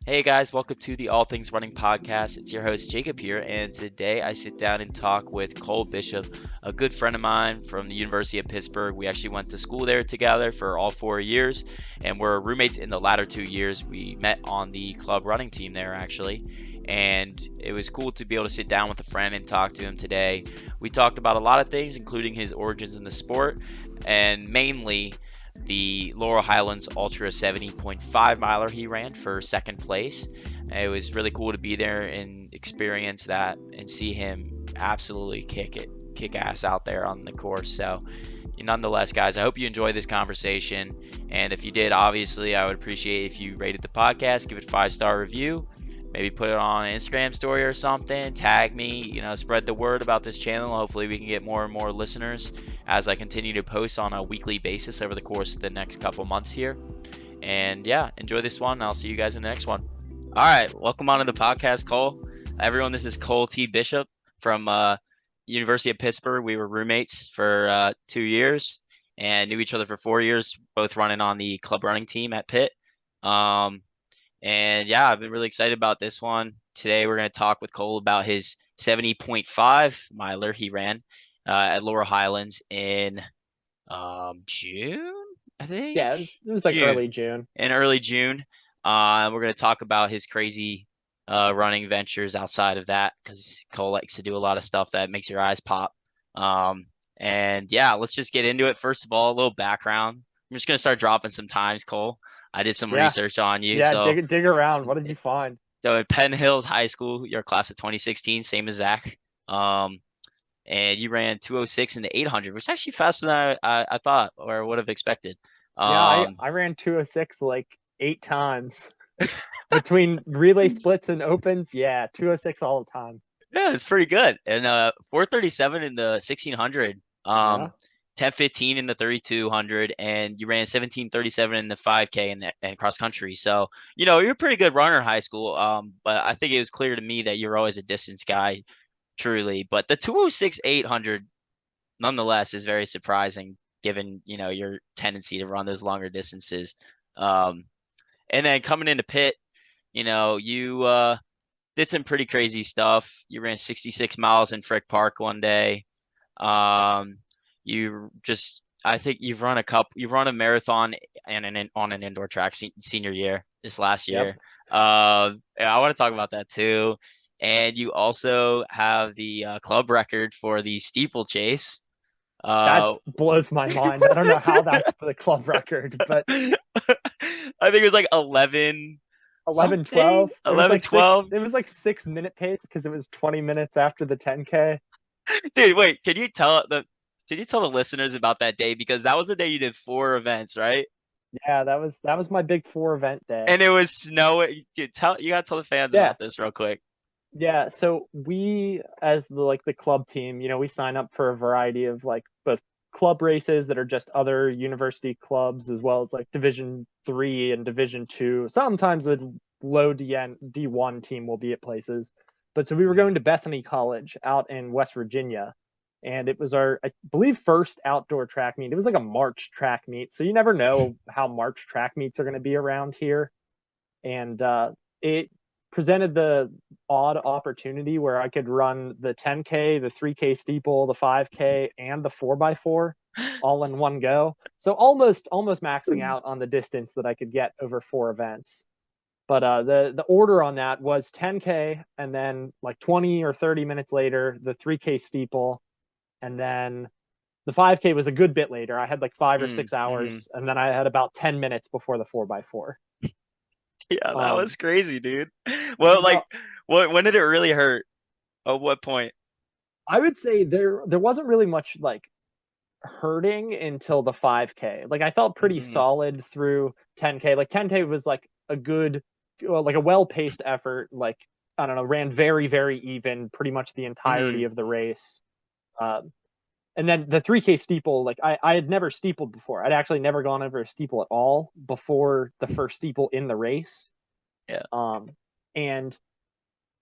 Hey guys, welcome to the All Things Running podcast. It's your host Jacob here, and today I sit down and talk with Cole Bishop, a good friend of mine from the University of Pittsburgh. We actually went to school there together for all 4 years, and we're roommates in the latter 2 years. We met on the club running team there actually, and it was cool to be able to sit down with a friend and talk to him today. We talked about a lot of things, including his origins in the sport, and mainly the Laurel Highlands Ultra 70.5 miler he ran for second place. It was really cool to be there and experience that and see him absolutely kick ass out there on the course. So, nonetheless, guys, I hope you enjoyed this conversation. And if you did, obviously, I would appreciate if you rated the podcast, give it a 5-star review, maybe put it on an Instagram story or something, tag me, spread the word about this channel. Hopefully, we can get more and more listeners as I continue to post on a weekly basis over the course of the next couple months here. And yeah, enjoy this one. I'll see you guys in the next one. All right, welcome on to the podcast, Cole. Everyone, this is Cole T. Bishop from University of Pittsburgh. We were roommates for 2 years and knew each other for 4 years, both running on the club running team at Pitt. And yeah, I've been really excited about this one. Today, we're going to talk with Cole about his 70.5 miler he ran at Laurel Highlands in June, I think. Yeah, it was like June. early June. In early June. We're going to talk about his crazy running ventures outside of that because Cole likes to do a lot of stuff that makes your eyes pop. And yeah, let's just get into it. First of all, a little background. I'm just going to start dropping some times, Cole. I did some Yeah, research on you. yeah. So, Dig around. What did you find? so at Penn Hills High School, your class of 2016, same as Zach. Um, and you ran 206 in the 800, which is actually faster than I thought or would have expected. Yeah, I Um, I ran 206 like 8 times between relay splits and opens. Yeah, 206 all the time. yeah, it's pretty good. And 437 in the 1600, Yeah. 1015 in the 3200, and you ran 1737 in the 5K and cross country. So, you're a pretty good runner in high school. But I think it was clear to me that you're always a distance guy, truly. But the 206 800 nonetheless is very surprising given, your tendency to run those longer distances. Um, and then coming into Pitt, you did some pretty crazy stuff. You ran 66 miles in Frick Park one day. Um, I think you've run a marathon and on an indoor track senior year this last Yep. year. Yeah, I want to talk about that too. And you also have the club record for the steeplechase. That Uh, blows my mind. I don't know how that's the club record, but I think it was like 11 11, something, 12. It was 11, like six. 12. It was like 6 minute pace because it was 20 minutes after the 10K. Dude, wait, did you tell the listeners about that day? Because that was the day you did 4 events, right? Yeah, that was my big four event day. And it was snow. You gotta tell the fans Yeah, about this real quick. Yeah, so we as the club team, we sign up for a variety of like both club races that are just other university clubs as well as like Division 3 and Division 2. Sometimes a low D1 team will be at places. But so we were going to Bethany College out in West Virginia, and it was our, I believe, first outdoor track meet. It was like a March track meet. So you never know how March track meets are going to be around here. And it presented the odd opportunity where I could run the 10K, the 3K steeple, the 5K, and the 4x4 all in one go. So almost maxing out on the distance that I could get over 4 events. But the order on that was 10K, and then like 20 or 30 minutes later, the 3K steeple, and then the 5K was a good bit later. I had like 5 or 6 hours, and then I had about 10 minutes before the 4x4. Yeah, that Um, was crazy, dude. Well, like, no, when did it really hurt? At what point? I would say there wasn't really much like hurting until the 5K. Like I felt pretty Hmm. solid through 10K. Like 10K was like a good, like a well-paced effort. Like I don't know, ran very even pretty much the entirety Hmm. of the race. Um, and then the 3K steeple, like I had never steepled before. I'd actually never gone over a steeple at all before the first steeple in the race. Yeah. Um, and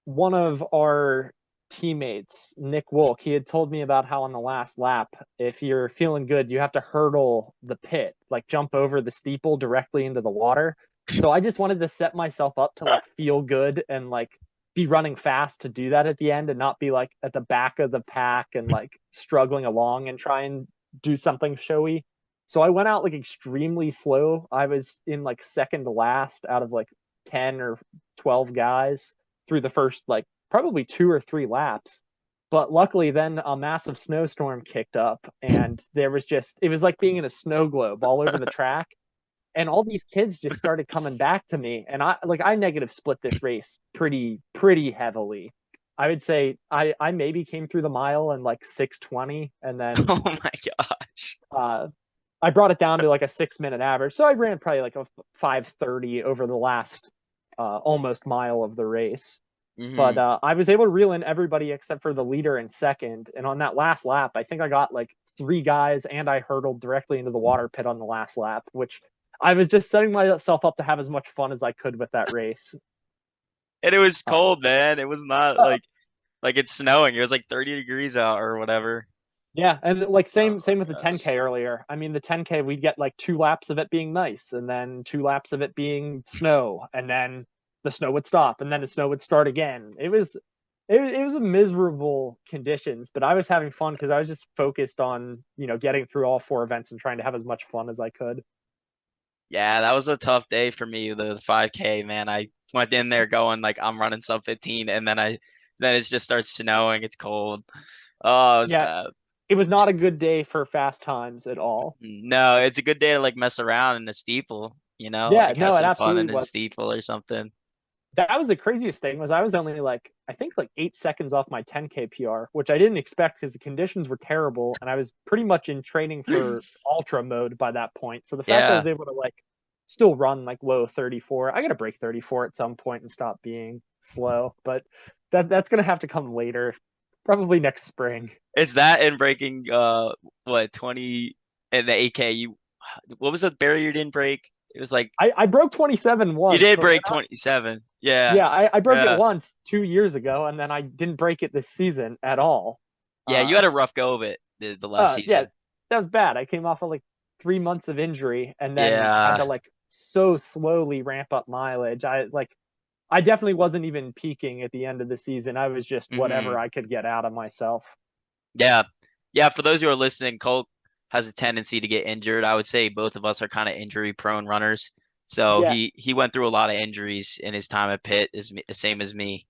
one of our teammates, Nick Wolk, he had told me about how on the last lap, if you're feeling good, you have to hurdle the pit, like jump over the steeple directly into the water. So I just wanted to set myself up to like feel good and like be running fast to do that at the end and not be like at the back of the pack and like struggling along and try and do something showy. So I went out like extremely slow. I was in like second to last out of like 10 or 12 guys through the first like probably 2 or 3 laps. But luckily then a massive snowstorm kicked up and there was just it was like being in a snow globe all over the track, and all these kids just started coming back to me, and I negative split this race pretty heavily. I would say I maybe came through the mile in like 6:20, and then Oh my gosh. uh I brought it down to like a 6 minute average, so I ran probably like a 5:30 over the last almost mile of the race. But Hmm. I was able to reel in everybody except for the leader in second, and on that last lap I think I got like 3 guys and I hurdled directly into the water pit on the last lap, which I was just setting myself up to have as much fun as I could with that race. And it was Uh, cold, man. It was not uh, like it's snowing. It was like 30 degrees out or whatever. yeah, and like Oh same with the my gosh. 10K earlier. I mean, the 10K we'd get like 2 laps of it being nice, and then 2 laps of it being snow, and then the snow would stop, and then the snow would start again. It was a miserable conditions, but I was having fun because I was just focused on getting through all 4 events and trying to have as much fun as I could. Yeah, that was a tough day for me, the 5K, man. I went in there going like I'm running sub 15 and then it just starts snowing. It's cold. Oh, it was Yeah, bad. it was not a good day for fast times at all. No, it's a good day to like mess around in the steeple, you know, Yeah, like have no, it some fun absolutely in the was. steeple or something. That was the craziest thing was I was only like I think like 8 seconds off my 10K PR, which I didn't expect because the conditions were terrible and I was pretty much in training for ultra mode by that point. So the fact I Yeah. was able to like still run like low 34, I gotta break 34 at some point and stop being slow, but that's gonna have to come later, probably next spring. It's that and breaking what 20 in the 8K. What was the barrier you didn't break? It was like I broke 27 you once, did but break 27. Yeah. yeah, I broke it Yeah. once 2 years ago, and then I didn't break it this season at all. Yeah, you Uh, had a rough go of it the last yeah, season. that was bad. I came off of like 3 months of injury, and then had to Yeah. like so slowly ramp up mileage. I definitely wasn't even peaking at the end of the season. I was just whatever Hmm. I could get out of myself. Yeah. Yeah, for those who are listening, Colt has a tendency to get injured. I would say both of us are kind of injury prone runners. So Yeah, he went through a lot of injuries in his time at Pitt, is the same as me.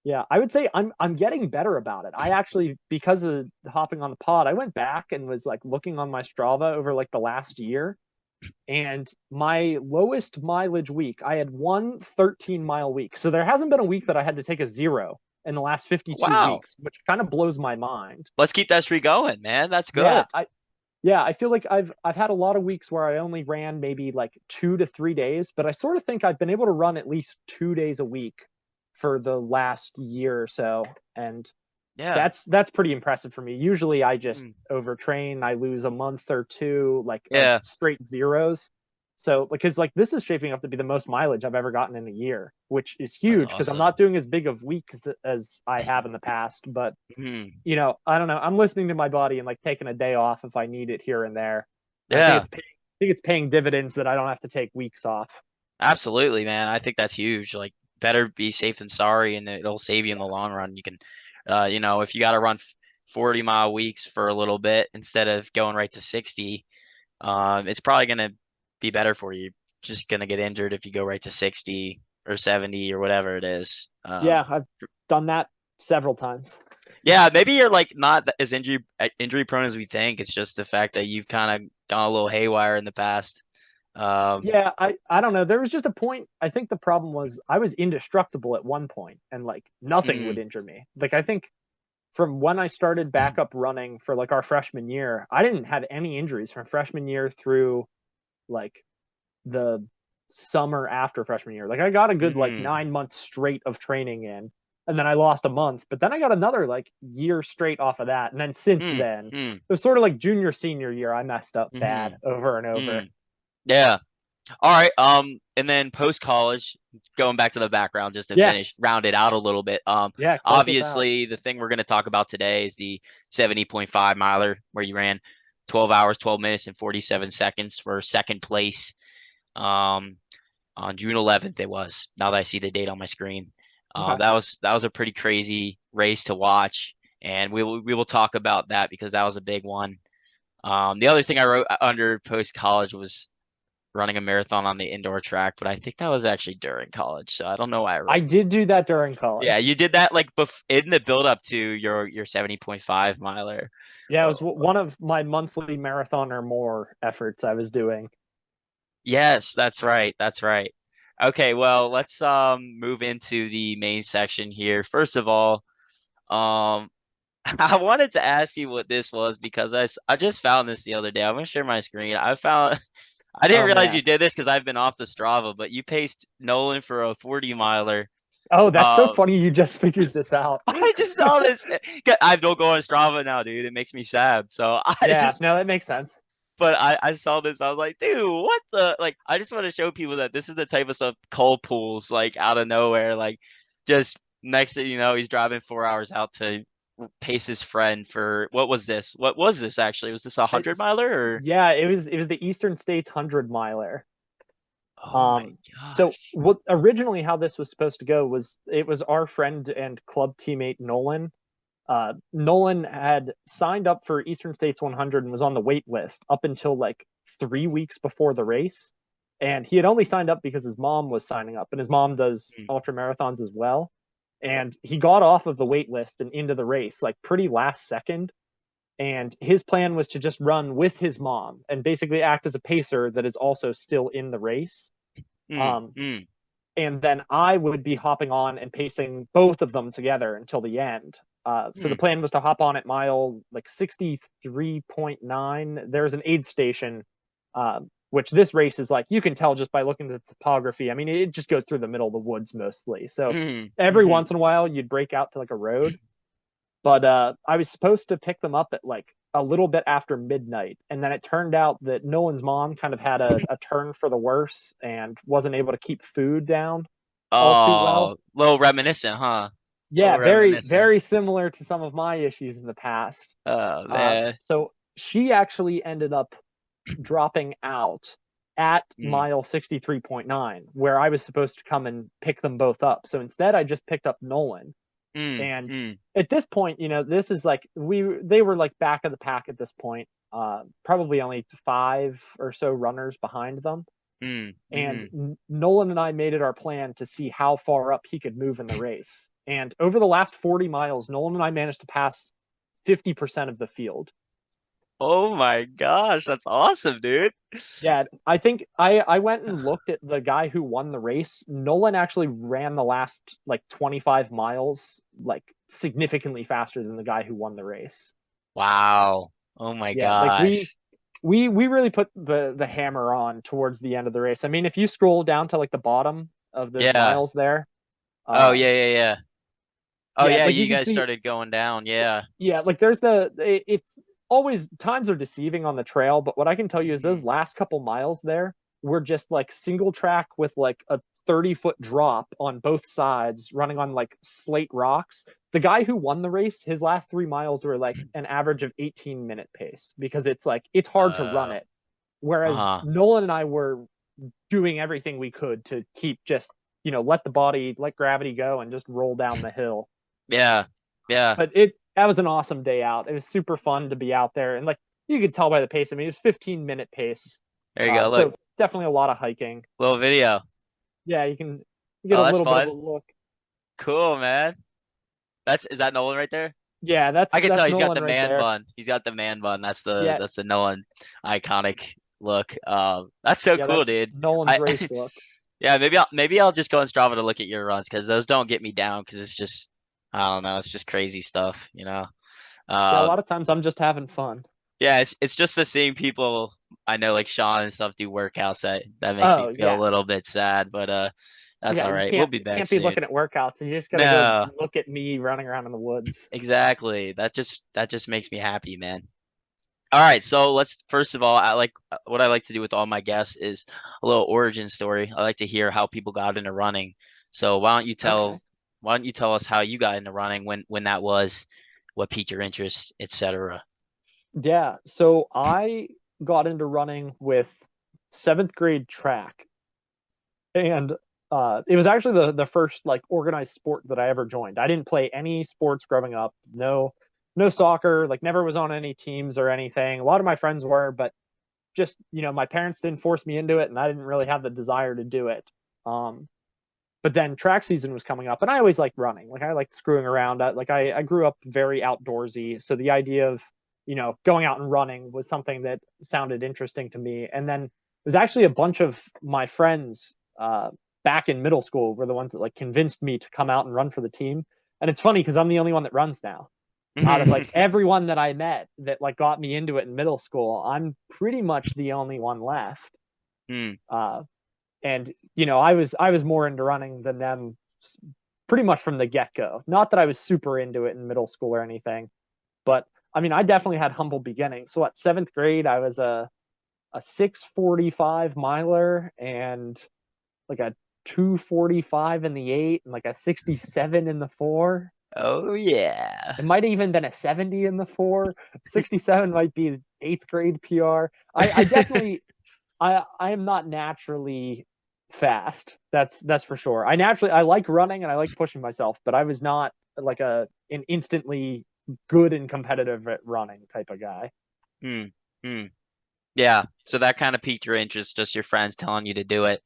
yeah. I would say I'm getting better about it. I actually, because of hopping on the pod, I went back and was like looking on my Strava over like the last year, and my lowest mileage week, I had one 13-mile week. So there hasn't been a week that I had to take a zero in the last 52 Wow. weeks, which kind of blows my mind. Let's keep that streak going, man. That's Yeah, good. I feel like I've had a lot of weeks where I only ran maybe like 2 to 3 days, but I sort of think I've been able to run at least 2 days a week for the last year or so. And Yeah. that's pretty impressive for me. Usually I just Mm. overtrain, I lose a month or two like of Yeah. straight zeros. So because like this is shaping up to be the most mileage I've ever gotten in a year, which is That's huge because I'm awesome. not doing as big of weeks as I have in the past. But Hmm. I don't know. I'm listening to my body and like taking a day off if I need it here and there. And Yeah. I think it's paying dividends that I don't have to take weeks off. Absolutely, man. I think that's huge. Like, better be safe than sorry, and it'll save you in the long run. You can, if you got to run 40-mile weeks for a little bit instead of going right to 60, it's probably gonna be better for you. Just gonna get injured if you go right to 60 or 70 or whatever it is. Yeah, I've done that several times. Yeah, maybe you're like not as injury prone as we think. It's just the fact that you've kind of gone a little haywire in the past. Um, Yeah, I don't know. There was just a point. I think the problem was I was indestructible at one point, and like nothing would mm, injure me. Like I think from when I started back up running for like our freshman year, I didn't have any injuries from freshman year through like the summer after freshman year. Like I got a good like mhm, 9 months straight of training in, and then I lost a month, but then I got another like year straight off of that. And then since mm, then, it mm, was sort of like junior, senior year, I messed up bad mhm, over and over. mm. Yeah. All right. And then post college, going back to the background just to Yeah, finish, round it out a little bit. yeah, close us out. Obviously the thing we're going to talk about today is the 70.5 miler where you ran 12 hours, 12 minutes and 47 seconds for second place. Um, on June 11th it was. Now that I see the date on my screen, Okay. that was a pretty crazy race to watch, and we will talk about that because that was a big one. The other thing I wrote under post college was running a marathon on the indoor track, but I think that was actually during college, so I don't know why I I wrote. did do that during Yeah, college. you did that like in the build up to your 70.5 miler. Yeah, it was Oh, one of my monthly marathon or more efforts I was doing. yes, that's right. That's right. Okay, well, let's move into the main section here. First of all, um I wanted to ask you what this was because I just found this the other day. I'm gonna share my screen. I found I didn't Oh realize you man. did this because I've been off the Strava, but you paced Nolan for a 40 miler. Oh, that's so Uh, funny you just figured this out. I just saw this. I don't go on Strava now, dude. It makes me sad. So I Yeah, just, no, that makes sense. but I saw this. I was like, dude, what the? Like, I just want to show people that this is the type of stuff Cole pulls like out of nowhere. Like, just next thing you know, he's driving 4 hours out to pace his friend for what was this? What was this actually? Was this a 100 It's miler or? yeah, it was the Eastern States 100 miler. Oh my So gosh. what originally how this was supposed to go was it was our friend and club teammate Nolan. Nolan had signed up for Eastern States 100 and was on the wait list up until like 3 weeks before the race. And he had only signed up because his mom was signing up, and his mom does Mm, ultra marathons as well. And he got off of the wait list and into the race like pretty last second. And his plan was to just run with his mom and basically act as a pacer that is also still in the race. mm, Um, mm, and then I would be hopping on and pacing both of them together until the end. So the mm. plan was to hop on at mile like 63.9. There's an aid station, which this race is like, you can tell just by looking at the topography. I mean, it just goes through the middle of the woods mostly. So Mm, every mhm. once in a while, you'd break out to like a road. But I was supposed to pick them up at like a little bit after midnight. And then it turned out that Nolan's mom kind of had a turn for the worse and wasn't able to keep food down all too well. Oh, little reminiscent, huh? Yeah, Little very, reminiscent. very similar to some of my issues in the past. Oh man. So she actually ended up dropping out at Mm, mile 63.9, where I was supposed to come and pick them both up. So instead, I just picked up Nolan. mm, And mm, at this point, this is like they were like back of the pack at this point, probably only five or so runners behind them. mm, And mhm. Nolan and I made it our plan to see how far up he could move in the race. And over the last 40 miles, Nolan and I managed to pass 50% of the field. Oh my gosh, that's awesome, dude. Yeah, I think I went and looked at the guy who won the race. Nolan actually ran the last like 25 miles like significantly faster than the guy who won the race. Wow. Oh my Yeah, like we gosh. we really put the hammer on towards the end of the race. I mean, if you scroll down to like the bottom of those Yeah. miles there, Oh uh yeah, yeah, yeah. Oh yeah, yeah, like you you can guys see, started going down. Yeah. yeah, like it's always times are deceiving on the trail, but what I can tell you is those Mhm. last couple miles there were just like single track with like a 30-foot drop on both sides running on like slate rocks. The guy who won the race, his last 3 miles were like an average of 18-minute pace because it's like it's hard to run Uh, it. Whereas uh-huh. Nolan and I were doing everything we could to keep just, let the body, let gravity go and just roll down the hill. Yeah. Yeah. But that was an awesome day out. It was super fun to be out there, and like you could tell by the pace. I mean, it was 15-minute pace, There you go. Look, so definitely a lot of hiking. little video. Yeah, you get Oh, a that's little bit of a fun. look. Cool, man. Is that Nolan right there? Yeah, that's I can tell that's he's got Nolan the right man there. bun. He's got the man bun. Yeah, That's the Nolan iconic look. That's so yeah, cool, that's dude. Nolan's I race look. yeah, maybe I'll just go on Strava to look at your runs because those don't get me down because it's just I don't know, it's just crazy stuff, you know. Yeah, a Um, lot of times I'm just having fun. yeah, it's just the same people I know like Sean and stuff do workouts that makes me Oh feel a yeah, little bit sad, but that's yeah. all You right. We'll can't be back can't be soon. looking at workouts. You just gotta go No, look at me running around in the woods. exactly. That just makes me happy, man. All right, so let's first of all, I like what I like to do with all my guests is a little origin story. I like to hear how people got into running. So Okay. why don't you tell us how you got into running, when that was, what piqued your interest, etc. Yeah. So I got into running with seventh grade track. And it was actually the first like organized sport that I ever joined. I didn't play any sports growing up. No soccer, like never was on any teams or anything. A lot of my friends were, but just, my parents didn't force me into it and I didn't really have the desire to do it. Um, but then track season was coming up and I always liked running. Like I liked screwing around. I grew up very outdoorsy. So the idea of, going out and running was something that sounded interesting to me. And then there's actually a bunch of my friends back in middle school were the ones that like convinced me to come out and run for the team. And it's funny because I'm the only one that runs now. Out of like everyone that I met that like got me into it in middle school, I'm pretty much the only one left. Mm. And I was more into running than them pretty much from the get-go. Not that I was super into it in middle school or anything, but I mean I definitely had humble beginnings. So at 7th grade I was a 6:45 miler and like a 2:45 in the 8 and like a 67 in the 4. Oh yeah. It might have even been a 70 in the 4. 67 might be 8th grade PR. I definitely I am not naturally fast. That's for sure. I like running and I like pushing myself, but I was not like an instantly good and competitive at running type of guy. Hmm. Hmm. Yeah. So that kind of piqued your interest, just your friends telling you to do it.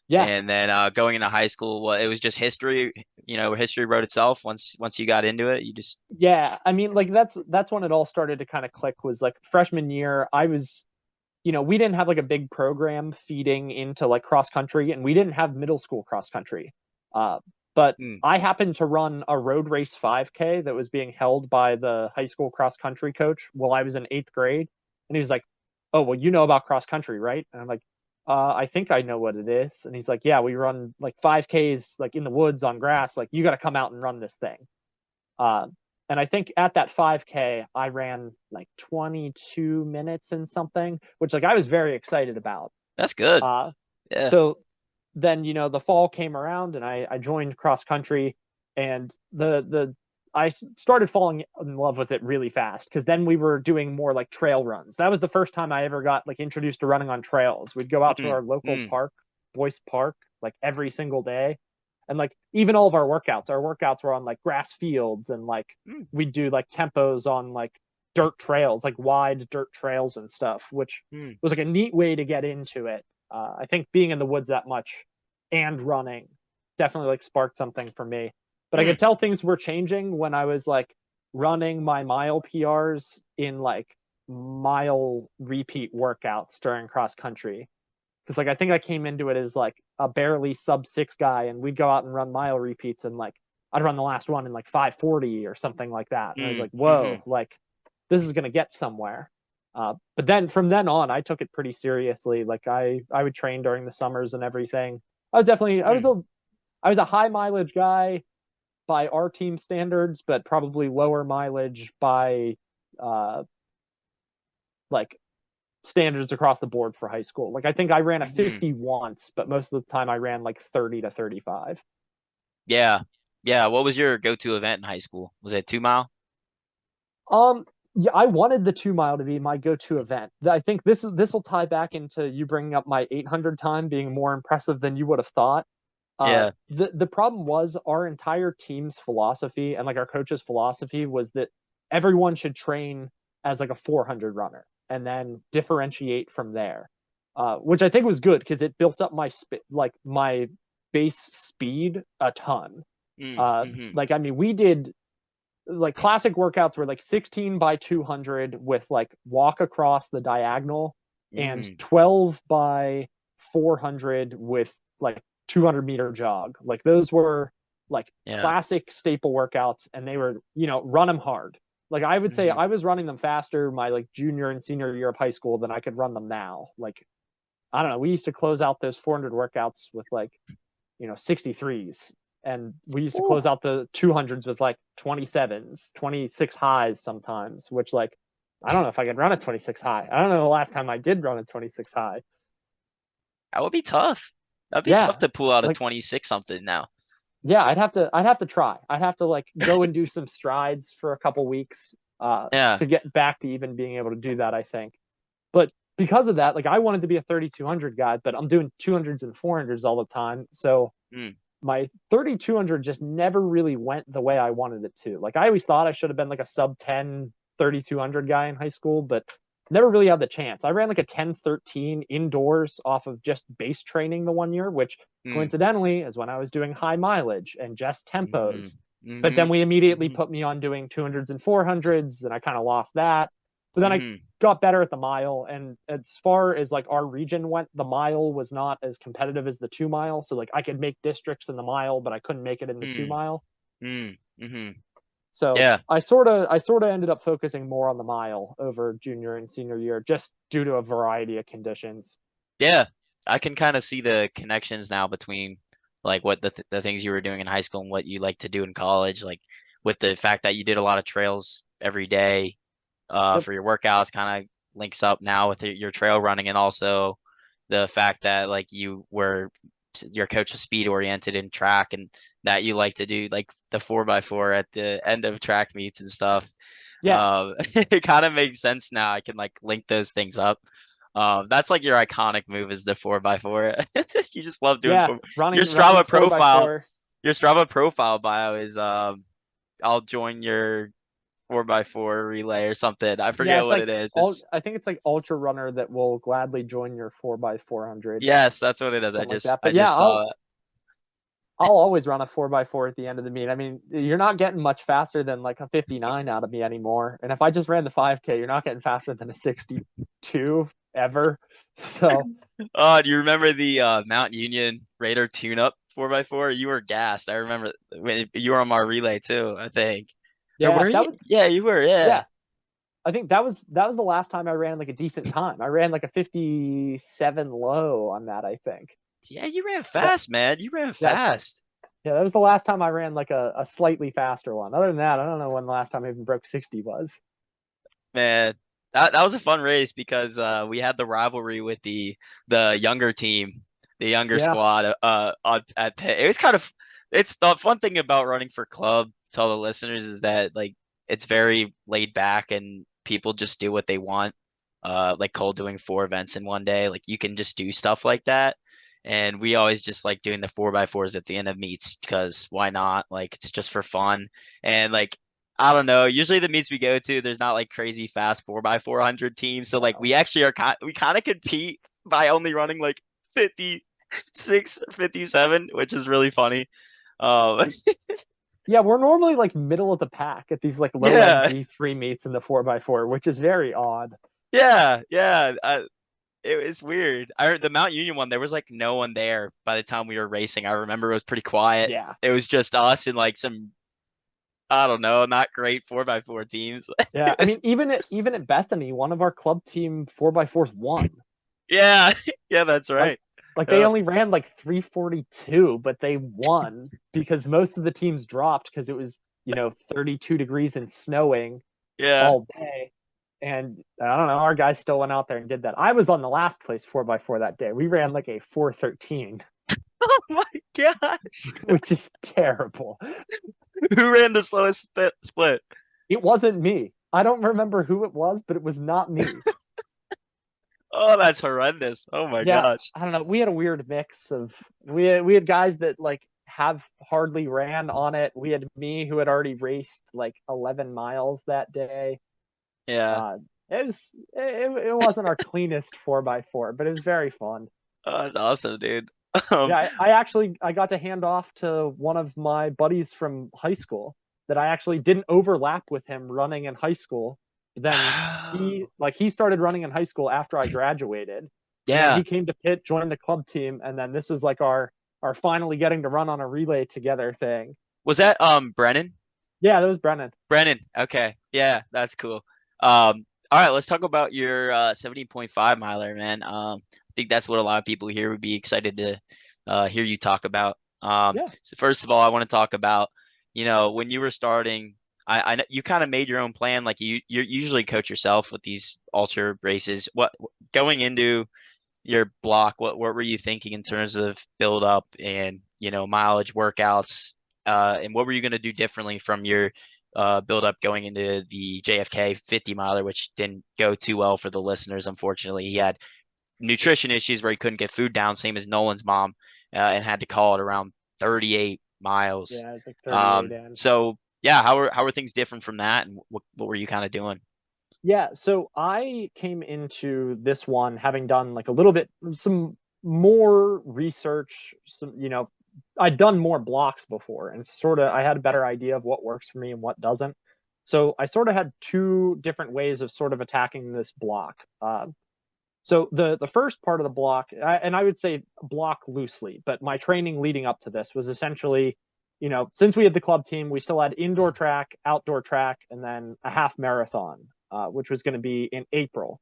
Yeah. And then going into high school, well, it was just history, history wrote itself once you got into it. You just Yeah. I mean, like that's when it all started to kind of click was like freshman year. I was we didn't have like a big program feeding into like cross country, and we didn't have middle school cross country. But mm, I happened to run a road race 5K that was being held by the high school cross country coach while I was in 8th grade. And he was like, "Oh, well, you know about cross country, right?" And I'm like, I think I know what it is. And he's like, "Yeah, we run like 5Ks like in the woods on grass. Like you got to come out and run this thing." Uh, and I think at that 5K, I ran like 22 minutes and something, which like I was very excited about. that's good. Uh, Yeah. so then, the fall came around and I joined cross country, and I started falling in love with it really fast because then we were doing more like trail runs. That was the first time I ever got like introduced to running on trails. We'd go out to Mm, our local mm, park, Boyce Park, like every single day. And like even all of our workouts were on like grass fields, and like mm, we'd do like tempos on like dirt trails, like wide dirt trails and stuff, which mm, was like a neat way to get into it. I think being in the woods that much and running definitely like sparked something for me. But I mm. could tell things were changing when I was like running my mile PRs in like mile repeat workouts during cross country. Because like I think I came into it as like a barely sub 6 guy, and we'd go out and run mile repeats, and like I'd run the last one in like 5:40 or something like that. And I was Mm, like, whoa, mhm, like this is gonna get somewhere. But then from then on, I took it pretty seriously. Like I would train during the summers and everything. I was definitely mm. I was a high mileage guy by our team standards, but probably lower mileage by uh like standards across the board for high school. Like I think I ran a Mhm. 50 once, but most of the time I ran like 30 to 35. Yeah. Yeah. What was your go-to event in high school? Was it 2 mile? Um, yeah, I wanted the 2 mile to be my go-to event. I think this will tie back into you bringing up my 800 time being more impressive than you would have thought. Yeah. The problem was our entire team's philosophy and like our coach's philosophy was that everyone should train as like a 400 runner and then differentiate from there, which I think was good because it built up like my base speed a ton. Mm, mhm, Like I mean, we did like classic workouts were like 16 by 200 with like walk across the diagonal, and mm. 12 by 400 with like 200-meter jog. Like those were like Yeah. classic staple workouts, and they were, run them hard. Like I would say Mhm. I was running them faster my like junior and senior year of high school than I could run them now. Like I don't know, we used to close out those 400 workouts with like 63s, and we used to Ooh. close out the 200s with like 27s, 26 highs sometimes, which like I don't know if I could run a 26 high. I don't know the last time I did run a 26 high. That would be tough. That'd be tough Yeah. to pull out a Like 26 something now. yeah, I'd have to try. I'd have to like go and do some strides for a couple weeks Yeah. to get back to even being able to do that, I think. But because of that, like I wanted to be a 3200 guy, but I'm doing 200s and 400s all the time. So Mm, my 3200 just never really went the way I wanted it to. Like I always thought I should have been like a sub 10 3200 guy in high school, but never really had the chance. I ran like a 1013 indoors off of just base training the one year, which mm, coincidentally is when I was doing high mileage and just mm, tempos. But mm, then we immediately mm, put me on doing 200s and 400s, and I kind of lost that. But then I mm, got better at the mile. And as far as like our region went, the mile was not as competitive as the 2 mile. So like I could make districts in the mile, but I couldn't make it in the two mm, mile. mm, mm. So Yeah, I sort of ended up focusing more on the mile over junior and senior year, just due to a variety of conditions. yeah. I can kind of see the connections now between like what the things you were doing in high school and what you like to do in college, like with the fact that you did a lot of trails every day Yep. for your workouts kind of links up now with your trail running, and also the fact that like your coach was speed oriented in track, and that you like to do like the 4x4 at the end of track meets and stuff. Yeah. It kind of makes sense now. I can like link those things up. That's like your iconic move is the 4x4. You just love doing Yeah. your Running Strava four by profile. four. Your Strava profile bio is I'll join your 4x4 relay or something. I Yeah, forget it's what like it is. all I think it's like ultra runner that will gladly join your 4x400, Yes, that's what it is. something like that. I But yeah, just I'll saw it. I'll always run a 4x4 at the end of the meet. I mean, you're not getting much faster than like a 59 out of me anymore. And if I just ran the 5K, you're not getting faster than a 62 ever. So Oh, do you remember the Mount Union Raider tune-up 4x4? You were gassed. I remember when you were on my relay too, I think. Or yeah, were that you? was Yeah, you were. Yeah. yeah. I think that was the last time I ran like a decent time. I ran like a 57 low on that, I think. Yeah, you ran That fast, man. You ran that fast. yeah, that was the last time I ran like a slightly faster one. Other than that, I don't know when the last time I even broke 60 was. Man, that was a fun race because we had the rivalry with the younger team, the younger Yeah. squad at Pitt. It was kind of it's the fun thing about running for club to all the listeners is that like it's very laid back and people just do what they want. Like Cole doing 4 events in one day, like you can just do stuff like that. And we always just like doing the 4x4s at the end of meets because why not? Like it's just for fun. And like I don't know. Usually the meets we go to, there's not like crazy fast 4x400 teams. So like No. we actually we kind of compete by only running like 56, 57, which is really funny. Um, Yeah, we're normally like middle of the pack at these like low end yeah, D3 meets in the 4x4, which is very odd. yeah. It was weird. I heard the Mount Union one, there was like no one there by the time we were racing. I remember it was pretty quiet. Yeah. It was just us and like some, I don't know, not great 4x4 teams. Yeah. I mean, even at Bethany, one of our club team 4x4s won. Yeah, yeah, that's Like right. like they Yeah. only ran like 342, but they won because most of the teams dropped because it was, 32 degrees and snowing Yeah. all day. And I don't know, our guys still went out there and did that. I was on the last place 4x4 that day. We ran like a 413, Oh my God. which is terrible. Who ran the slowest split? It wasn't me. I don't remember who it was, but it was not me. Oh, that's horrendous. Oh my Yeah, gosh. I don't know. We had a weird mix of we had guys that like have hardly ran on it. We had me who had already raced like 11 miles that day. Yeah. Uh, it wasn't our cleanest 4x4, but it was very fun. Oh, that's awesome, dude. Um, Yeah, I got to hand off to one of my buddies from high school that I actually didn't overlap with him running in high school. Then he started running in high school after I graduated. And then yeah. he came to Pitt, joined the club team, and then this was like our finally getting to run on a relay together thing. Was that Brennan? Yeah, that was Brennan. Brennan. Okay. Yeah, that's cool. All right, let's talk about your 17.5 miler, man. I think that's what a lot of people here would be excited to hear you talk about. Yeah. So first of all, I want to talk about, when you were starting, I know you kind of made your own plan. Like you usually coach yourself with these ultra races. What going into your block, what were you thinking in terms of build up and mileage workouts, and what were you going to do differently from your build up going into the JFK 50 miler, which didn't go too well for the listeners. Unfortunately, he had nutrition issues where he couldn't get food down, same as Nolan's mom, and had to call it around 38 miles. Yeah, it's like 38 in. So yeah, how are things different from that, and what were you kind of doing? Yeah, so I came into this one having done like a little bit, some more research, I'd done more blocks before, and sort of I had a better idea of what works for me and what doesn't. So I sort of had two different ways of sort of attacking this block. So the first part of the block, and I would say block loosely, but my training leading up to this was essentially, since we had the club team, we still had indoor track, outdoor track, and then a half marathon, which was going to be in April.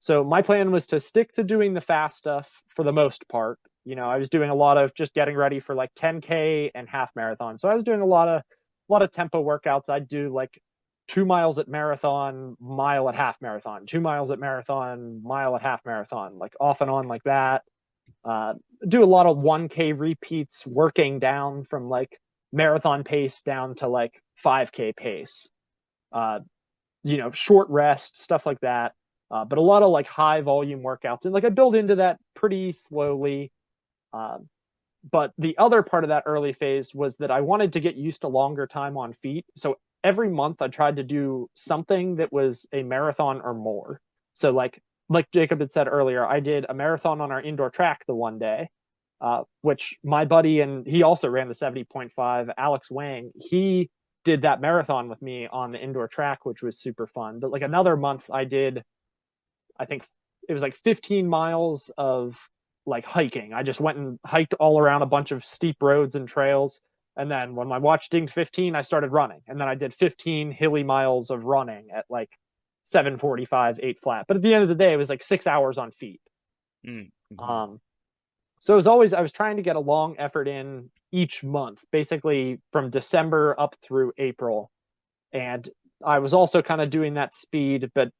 So my plan was to stick to doing the fast stuff for the most part. I was doing a lot of just getting ready for like 10K and half marathon. So I was doing a lot of tempo workouts. I'd do like 2 miles at marathon, mile at half marathon, 2 miles at marathon, mile at half marathon, like off and on like that. Do a lot of 1K repeats, working down from like marathon pace down to like 5K pace. Uh, Short rest, stuff like that. But a lot of like high volume workouts. And like I build into that pretty slowly. Uh, but the other part of that early phase was that I wanted to get used to longer time on feet. So every month I tried to do something that was a marathon or more. So like Jacob had said earlier, I did a marathon on our indoor track the one day, which my buddy, and he also ran the 70.5, Alex Wang, he did that marathon with me on the indoor track, which was super fun. But like another month I did, I think it was like 15 miles of like hiking. I just went and hiked all around a bunch of steep roads and trails. And then when my watch dinged 15, I started running. And then I did 15 hilly miles of running at like 7:45, 8 flat. But at the end of the day, it was like 6 hours on feet. Mm-hmm. So it was always, I was trying to get a long effort in each month, basically from December up through April. And I was also kind of doing that speed, but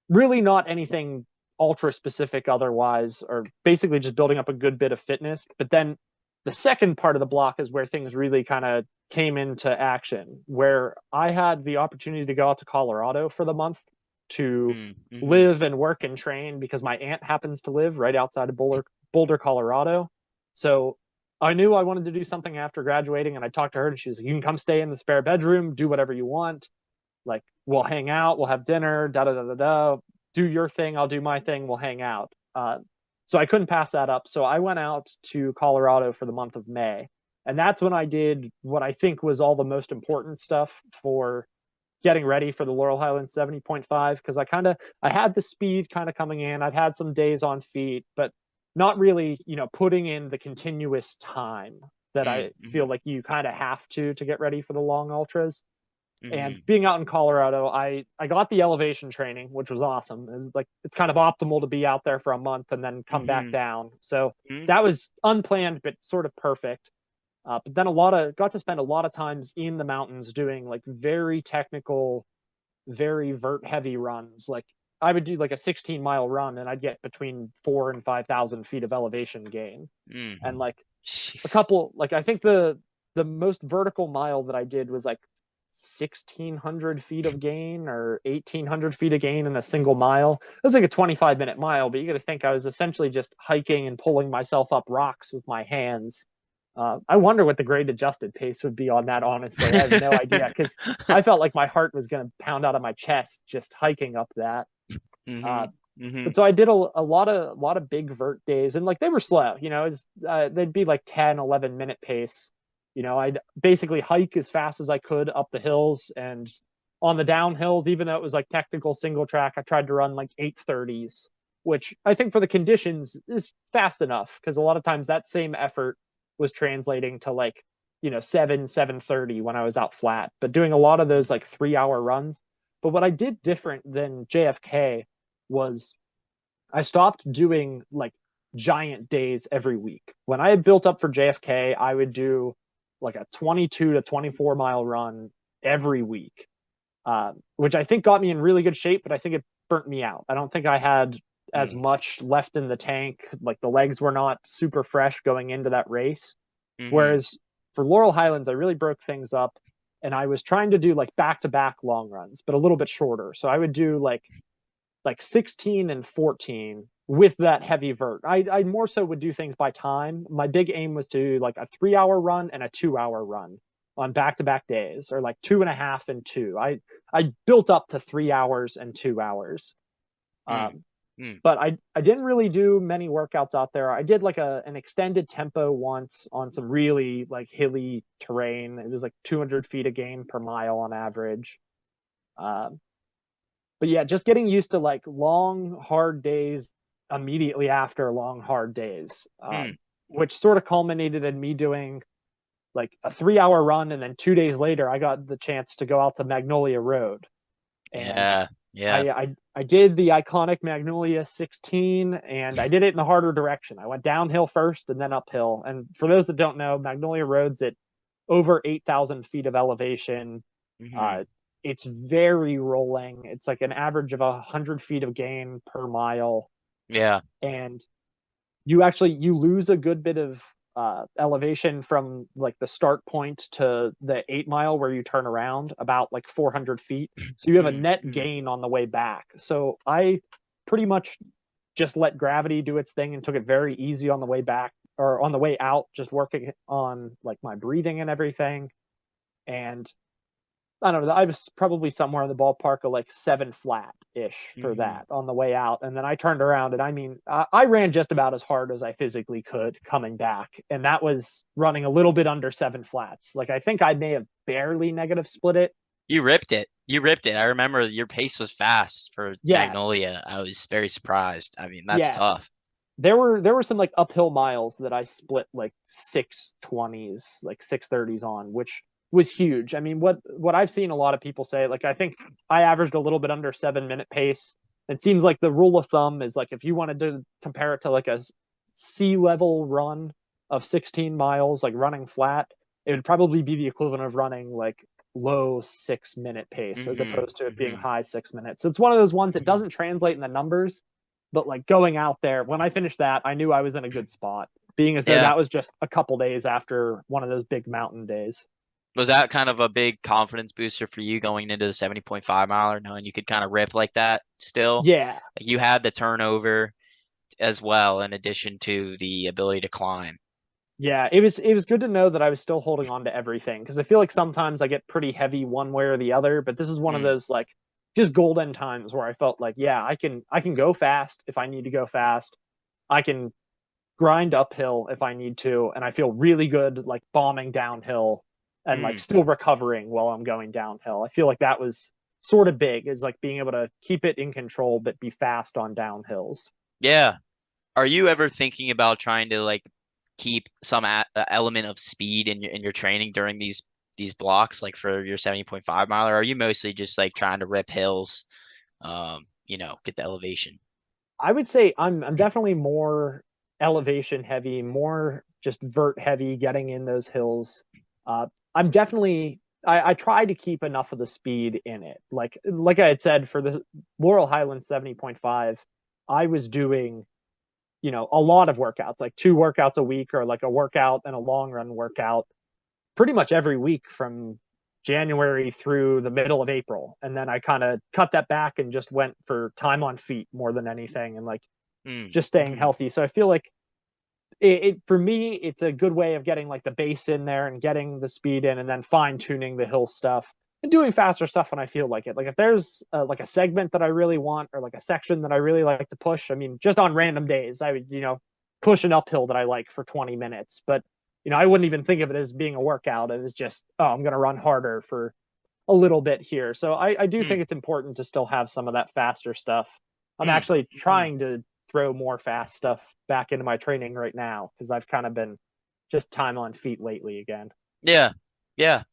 really not anything ultra specific otherwise, or basically just building up a good bit of fitness. But then the second part of the block is where things really kind of came into action, where I had the opportunity to go out to Colorado for the month to Mm-hmm. live and work and train, because my aunt happens to live right outside of Boulder, Colorado. So I knew I wanted to do something after graduating, and I talked to her, and she was like, "You can come stay in the spare bedroom, do whatever you want. Like, we'll hang out, we'll have dinner, da da da da da. Do your thing, I'll do my thing, we'll hang out." So I couldn't pass that up. So I went out to Colorado for the month of May. And that's when I did what I think was all the most important stuff for getting ready for the Laurel Highlands 70.5, because I had the speed kind of coming in. I'd had some days on feet, but not really, putting in the continuous time that I Mm-hmm. feel like you kind of have to get ready for the long ultras. And Mm-hmm. being out in Colorado, I got the elevation training, which was awesome. It's kind of optimal to be out there for a month and then come back Mm-hmm. down. So Mm-hmm. that was unplanned, but sort of perfect. But then got to spend a lot of times in the mountains doing like very technical, very vert heavy runs. Like I would do like a 16-mile run, and I'd get between 4,000 and 5,000 feet of elevation gain. And Mm-hmm. like a Jeez. couple, like I think the most vertical mile that I did was like 1,600 feet of gain or 1,800 feet of gain in a single mile. It was like a 25-minute mile, but you got to think I was essentially just hiking and pulling myself up rocks with my hands. I wonder what the grade adjusted pace would be on that, honestly. I have no idea, because I felt like my heart was going to pound out of my chest just hiking up that. Mm-hmm. Uh, Mm-hmm. but so I did a lot of big vert days, and like they were slow, they'd be like 10, 11 minute pace. I'd basically hike as fast as I could up the hills, and on the downhills, even though it was like technical single track, I tried to run like 8:30s, which I think for the conditions is fast enough, because a lot of times that same effort was translating to like, 7:30 when I was out flat, but doing a lot of those like 3 hour runs. But what I did different than JFK was I stopped doing like giant days every week. When I had built up for JFK, I would do like a 22 to 24-mile run every week, which I think got me in really good shape, but I think it burnt me out. I don't think I had as much left in the tank. Like the legs were not super fresh going into that race. Mm-hmm. Whereas for Laurel Highlands, I really broke things up. and I was trying to do like back-to-back long runs, but a little bit shorter. So I would do like 16 and 14 with that heavy vert. I more so would do things by time. My big aim was to do like a 3 hour run and a 2 hour run on back-to-back days, or like 2.5 and 2. I built up to 3 hours and 2 hours. Mm, Um, mm, but I didn't really do many workouts out there. I did like an extended tempo once on some really like hilly terrain. It was like 200 feet a gain per mile on average. Um, but yeah, just getting used to like long, hard days immediately after long, hard days, mm. which sort of culminated in me doing like a 3 hour run. And then 2 days later, I got the chance to go out to Magnolia Road. And Yeah, yeah. I did the iconic Magnolia 16, and I did it in the harder direction. I went downhill first and then uphill. And for those that don't know, Magnolia Road's at over 8,000 feet of elevation. Hmm. Uh, it's very rolling. It's like an average of 100 feet of gain per mile, Yeah. and you lose a good bit of elevation from like the start point to the 8 mile where you turn around, about like 400 feet. So you have a Mm, net mm. gain on the way back. So I pretty much just let gravity do its thing and took it very easy on the way back, or on the way out, just working on like my breathing and everything. And I don't know. I was probably somewhere in the ballpark of like 7 flat ish for Mhm. that on the way out. And then I turned around, and I mean, I ran just about as hard as I physically could coming back. And that was running a little bit under 7 flats. Like, I think I may have barely negative split it. You ripped it. You ripped it. I remember your pace was fast for Yeah. Magnolia. I was very surprised. I mean, that's Yeah. tough. There were some like uphill miles that I split like 6:20s, like 6:30s on, which was huge. I mean, what I've seen a lot of people say, like I think I averaged a little bit under 7 minute pace. It seems like the rule of thumb is like if you wanted to compare it to like a sea level run of 16 miles, like running flat, it would probably be the equivalent of running like low 6 minute pace as Hmm. opposed to it being Hmm. high 6 minutes. So it's one of those ones that Hmm. doesn't translate in the numbers, but like going out there, when I finished that, I knew I was in a good spot, being as though Yeah. that was just a couple days after one of those big mountain days. Was that kind of a big confidence booster for you going into the 70.5 miler, knowing you could kind of rip like that still? Yeah. Like you had the turnover as well, in addition to the ability to climb. Yeah, it was good to know that I was still holding on to everything, because I feel like sometimes I get pretty heavy one way or the other, but this is one of Mm, those like just golden times where I felt like, yeah, I can go fast if I need to go fast. I can grind uphill if I need to, and I feel really good like bombing downhill and like mm. still recovering while I'm going downhill. I feel like that was sort of big, is like being able to keep it in control but be fast on downhills. Yeah. Are you ever thinking about trying to like keep some element of speed in your training during these blocks, like for your 70.5 mile, or are you mostly just like trying to rip hills, get the elevation? I would say I'm definitely more elevation heavy, more just vert heavy, getting in those hills. I'm definitely I try to keep enough of the speed in it. Like I had said, for the Laurel Highlands 70.5, I was doing, a lot of workouts, like 2 workouts a week, or like a workout and a long run workout pretty much every week from January through the middle of April. And then I kind of cut that back and just went for time on feet more than anything, and like Mm, just staying hmm. healthy. So I feel like it for me, it's a good way of getting like the base in there and getting the speed in, and then fine tuning the hill stuff and doing faster stuff when I feel like it. Like if there's like a segment that I really want, or like a section that I really like to push, I mean, just on random days, I would, push an uphill that I like for 20 minutes. But, I wouldn't even think of it as being a workout. It was just, oh, I'm going to run harder for a little bit here. So I do Mm, think it's important to still have some of that faster stuff. I'm mm, actually mm. trying to throw more fast stuff back into my training right now, because I've kind of been just time on feet lately again. Yeah, yeah.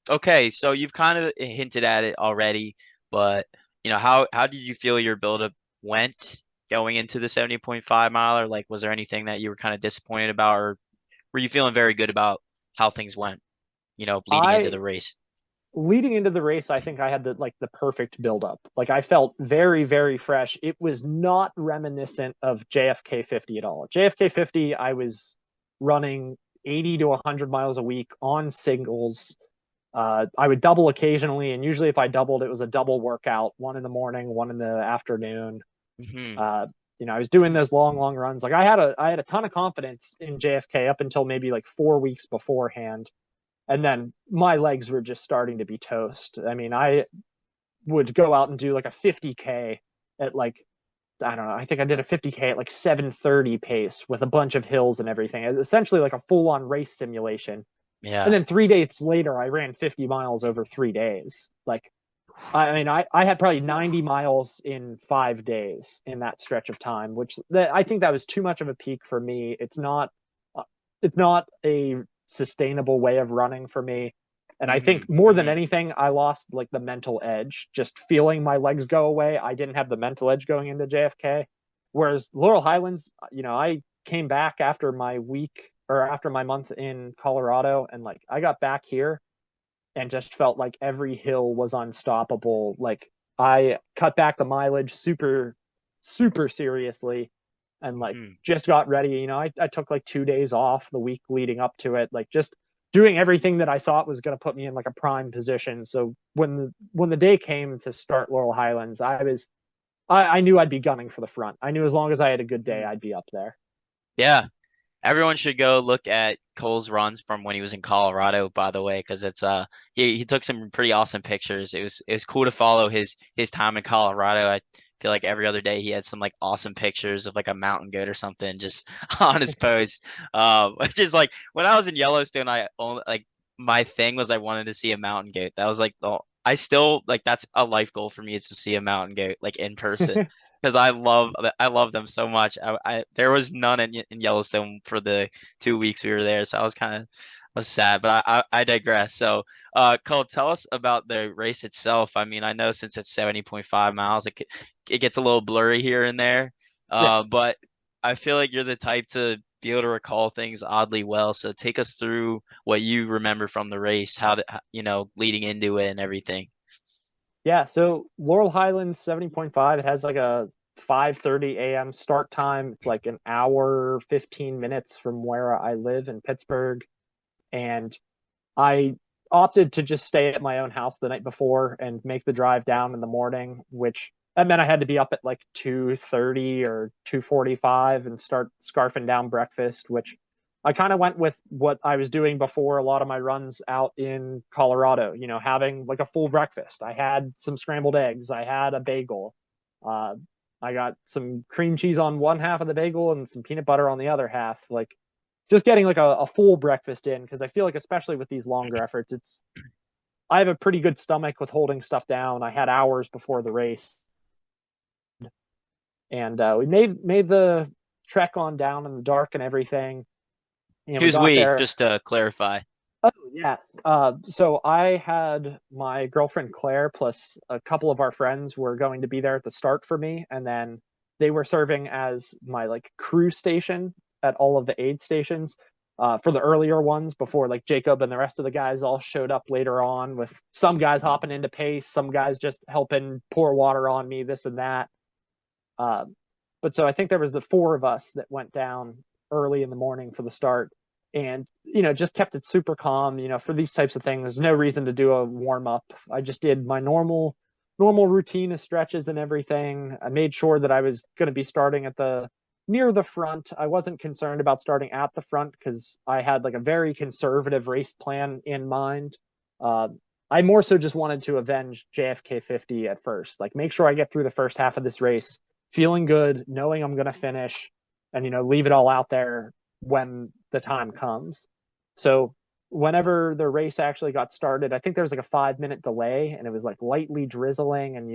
Okay, so you've kind of hinted at it already, but how did you feel your buildup went going into the 70.5 miler? Like, was there anything that you were kind of disappointed about, or were you feeling very good about how things went, leading into I the race? Leading into the race, I think I had the perfect buildup. Like I felt very, very fresh. It was not reminiscent of JFK 50 at all. JFK 50, I was running 80 to 100 miles a week on singles, I would double occasionally, and usually if I doubled, it was a double workout, one in the morning, one in the afternoon. Hmm. Uh, I was doing those long runs. Like I had a ton of confidence in JFK up until maybe like 4 weeks beforehand, and then my legs were just starting to be toast. I mean, I would go out and do like a 50K at like, I don't know, I think I did a 50K at like 7:30 pace with a bunch of hills and everything. Essentially like a full on race simulation. And Yeah. then 3 days later, I ran 50 miles over 3 days. Like, I mean, I had probably 90 miles in 5 days in that stretch of time, which I think that was too much of a peak for me. Uh, it's not a sustainable way of running for me. And I Hmm. think more than Hmm. anything, I lost like the mental edge, just feeling my legs go away. I didn't have the mental edge going into JFK. Whereas Laurel Highlands, I came back after my week or after my month in Colorado, and like I got back here and just felt like every hill was unstoppable. Like I cut back the mileage super seriously, and like Hmm. just got ready. I took like 2 days off the week leading up to it, like just doing everything that I thought was going to put me in like a prime position. So when the day came to start Laurel Highlands, I knew I'd be gunning for the front. I knew as long as I had a good day, Hmm. I'd be up there. Yeah. Everyone should go look at Cole's runs from when he was in Colorado, by the way, because it's he took some pretty awesome pictures. It was cool to follow his time in Colorado. I feel like every other day he had some like awesome pictures of like a mountain goat or something just on his post. Which is like when I was in Yellowstone, I only like my thing was I wanted to see a mountain goat. That was like the I still like that's a life goal for me is to see a mountain goat like in person because I love them so much. There was none in Yellowstone for the 2 weeks we were there, so I was kind of was sad, but I digress. So, Cole, tell us about the race itself. I mean, I know since it's 70.5 miles, it gets a little blurry here and there, Yeah. but I feel like you're the type to be able to recall things oddly well. So take us through what you remember from the race, leading into it and everything. Yeah, so Laurel Highlands 70.5, it has like a 5:30 a.m. start time. It's like an hour 15 minutes from where I live in Pittsburgh, and I opted to just stay at my own house the night before and make the drive down in the morning, which that meant I had to be up at like 2:30 or 2:45 and start scarfing down breakfast, which I kind of went with what I was doing before a lot of my runs out in Colorado, having like a full breakfast. I had some scrambled eggs, I had a bagel. Uh, I got some cream cheese on one half of the bagel and some peanut butter on the other half. Like just getting like a full breakfast in, because I feel like especially with these longer efforts, I have a pretty good stomach with holding stuff down. I had hours before the race, and we made the trek on down in the dark and everything. We Who's got we? there. Just to clarify. Oh yes. So I had my girlfriend Claire plus a couple of our friends were going to be there at the start for me, and then they were serving as my like crew station at all of the aid stations for the earlier ones before like Jacob and the rest of the guys all showed up later on. With some guys hopping into pace, some guys just helping pour water on me, this and that. Uh, but so I think there was the four of us that went down early in the morning for the start, and just kept it super calm. For these types of things, there's no reason to do a warm up. I just did my normal routine of stretches and everything. I made sure that I was going to be starting at the near the front. I wasn't concerned about starting at the front because I had like a very conservative race plan in mind. Uh, I more so just wanted to avenge JFK 50 at first, like make sure I get through the first half of this race feeling good, knowing I'm going to finish, and leave it all out there when the time comes. So whenever the race actually got started, I think there was like a 5 minute delay, and it was like lightly drizzling, and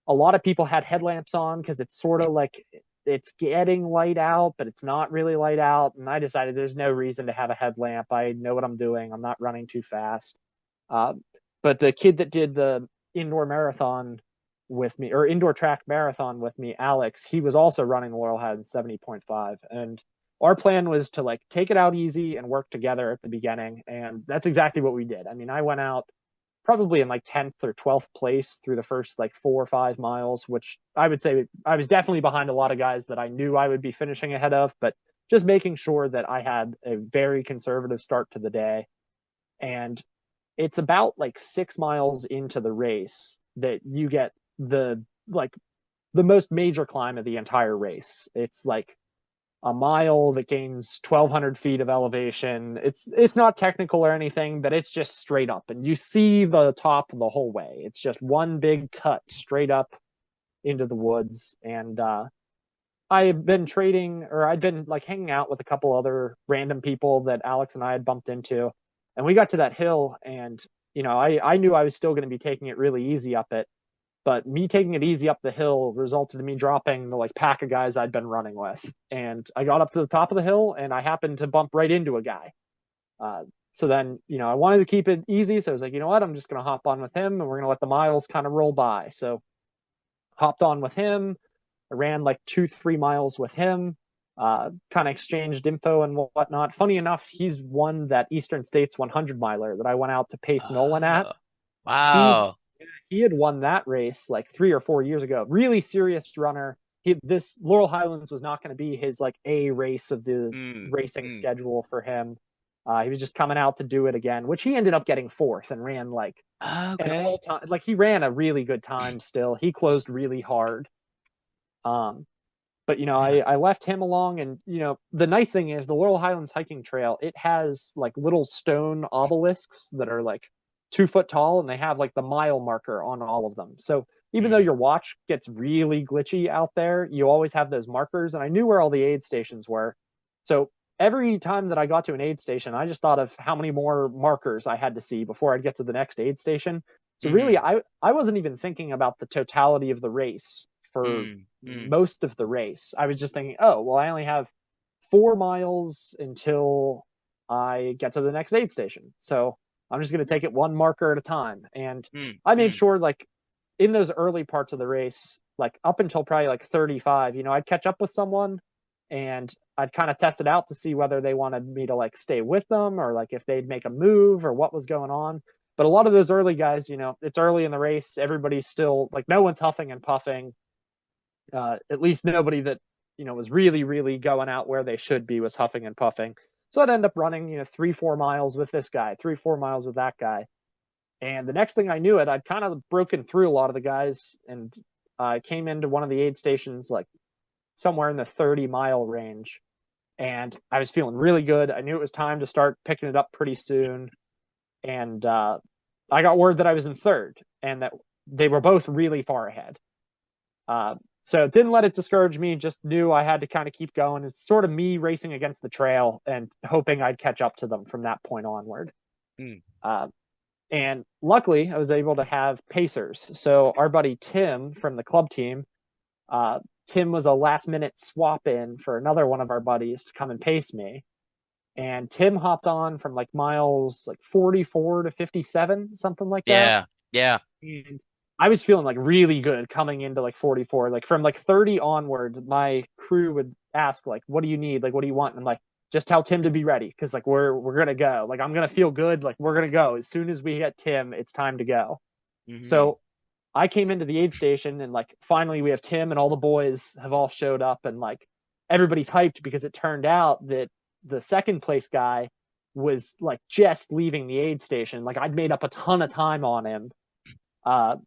a lot of people had headlamps on because it's sort of like it's getting light out, but it's not really light out. And I decided there's no reason to have a headlamp. I know what I'm doing. I'm not running too fast. Uh, but the kid that did the indoor marathon with me, or indoor track marathon with me, Alex, he was also running the Laurel Highlands 70.5. And our plan was to like take it out easy and work together at the beginning. And that's exactly what we did. I mean, I went out probably in like 10th or 12th place through the first like 4 or 5 miles, which I would say I was definitely behind a lot of guys that I knew I would be finishing ahead of, but just making sure that I had a very conservative start to the day. And it's about like 6 miles into the race that you get like the most major climb of the entire race. It's like a mile that gains 1,200 feet of elevation. It's not technical or anything, but it's just straight up, and you see the top the whole way. It's just one big cut straight up into the woods. And I've been trading, or I'd been like hanging out with a couple other random people that Alex and I had bumped into, and we got to that hill, and I knew I was still going to be taking it really easy up it, but me taking it easy up the hill resulted in me dropping the like pack of guys I'd been running with. And I got up to the top of the hill and I happened to bump right into a guy. So then, I wanted to keep it easy. So I was like, you know what? I'm just going to hop on with him and we're going to let the miles kind of roll by. So hopped on with him. I ran like 2-3 miles with him, kind of exchanged info and whatnot. Funny enough, he's won that Eastern States 100 miler that I went out to pace Nolan at. Oh, He wow. he had won that race like 3 or 4 years ago. Really serious runner. This Laurel Highlands was not going to be his like a race of the Mm, racing mm. schedule for him. He was just coming out to do it again, which he ended up getting fourth and ran like an all Okay. time. Like he ran a really good time still. He closed really hard. Um, but Yeah. I left him along, and the nice thing is the Laurel Highlands hiking trail, it has like little stone obelisks that are like 2 foot tall, and they have like the mile marker on all of them. So even though Mm, your watch gets really glitchy out there, you always have those markers. And I knew where all the aid stations were. So every time that I got to an aid station, I just thought of how many more markers I had to see before I'd get to the next aid station. So really, mm, I wasn't even thinking about the totality of the race for mm, mm, most of the race. I was just thinking, oh, well, I only have 4 miles until I get to the next aid station. So I'm just going to take it one marker at a time. And mm, I made mm. sure, like, in those early parts of the race, like up until probably like 35, I'd catch up with someone and I'd kind of test it out to see whether they wanted me to like stay with them or like if they'd make a move or what was going on. But a lot of those early guys, it's early in the race. Everybody's still like, no one's huffing and puffing. At least nobody that was really really going out where they should be was huffing and puffing. So I'd end up running 3-4 miles with this guy, 3-4 miles with that guy, and the next thing I knew I'd kind of broken through a lot of the guys, and I came into one of the aid stations like somewhere in the 30-mile range, and I was feeling really good. I knew it was time to start picking it up pretty soon, and I got word that I was in third and that they were both really far ahead. Uh, so didn't let it discourage me, just knew I had to kind of keep going. It's sort of me racing against the trail and hoping I'd catch up to them from that point onward. Mm. Uh, and luckily, I was able to have pacers. So our buddy Tim from the club team, uh, Tim was a last minute swap in for another one of our buddies to come and pace me. And Tim hopped on from like miles like 44 to 57, something like that. Yeah. Yeah. And I was feeling like really good coming into like 44. Like from like 30 onward, my crew would ask like, "What do you need? Like, what do you want?" And I'm like, "Just tell Tim to be ready because like we're gonna go. Like I'm gonna feel good. Like we're gonna go as soon as we get Tim. It's time to go." Hmm. So I came into the aid station and like finally we have Tim and all the boys have all showed up, and like everybody's hyped because it turned out that the second place guy was like just leaving the aid station. Like I'd made up a ton of time on him. Uh,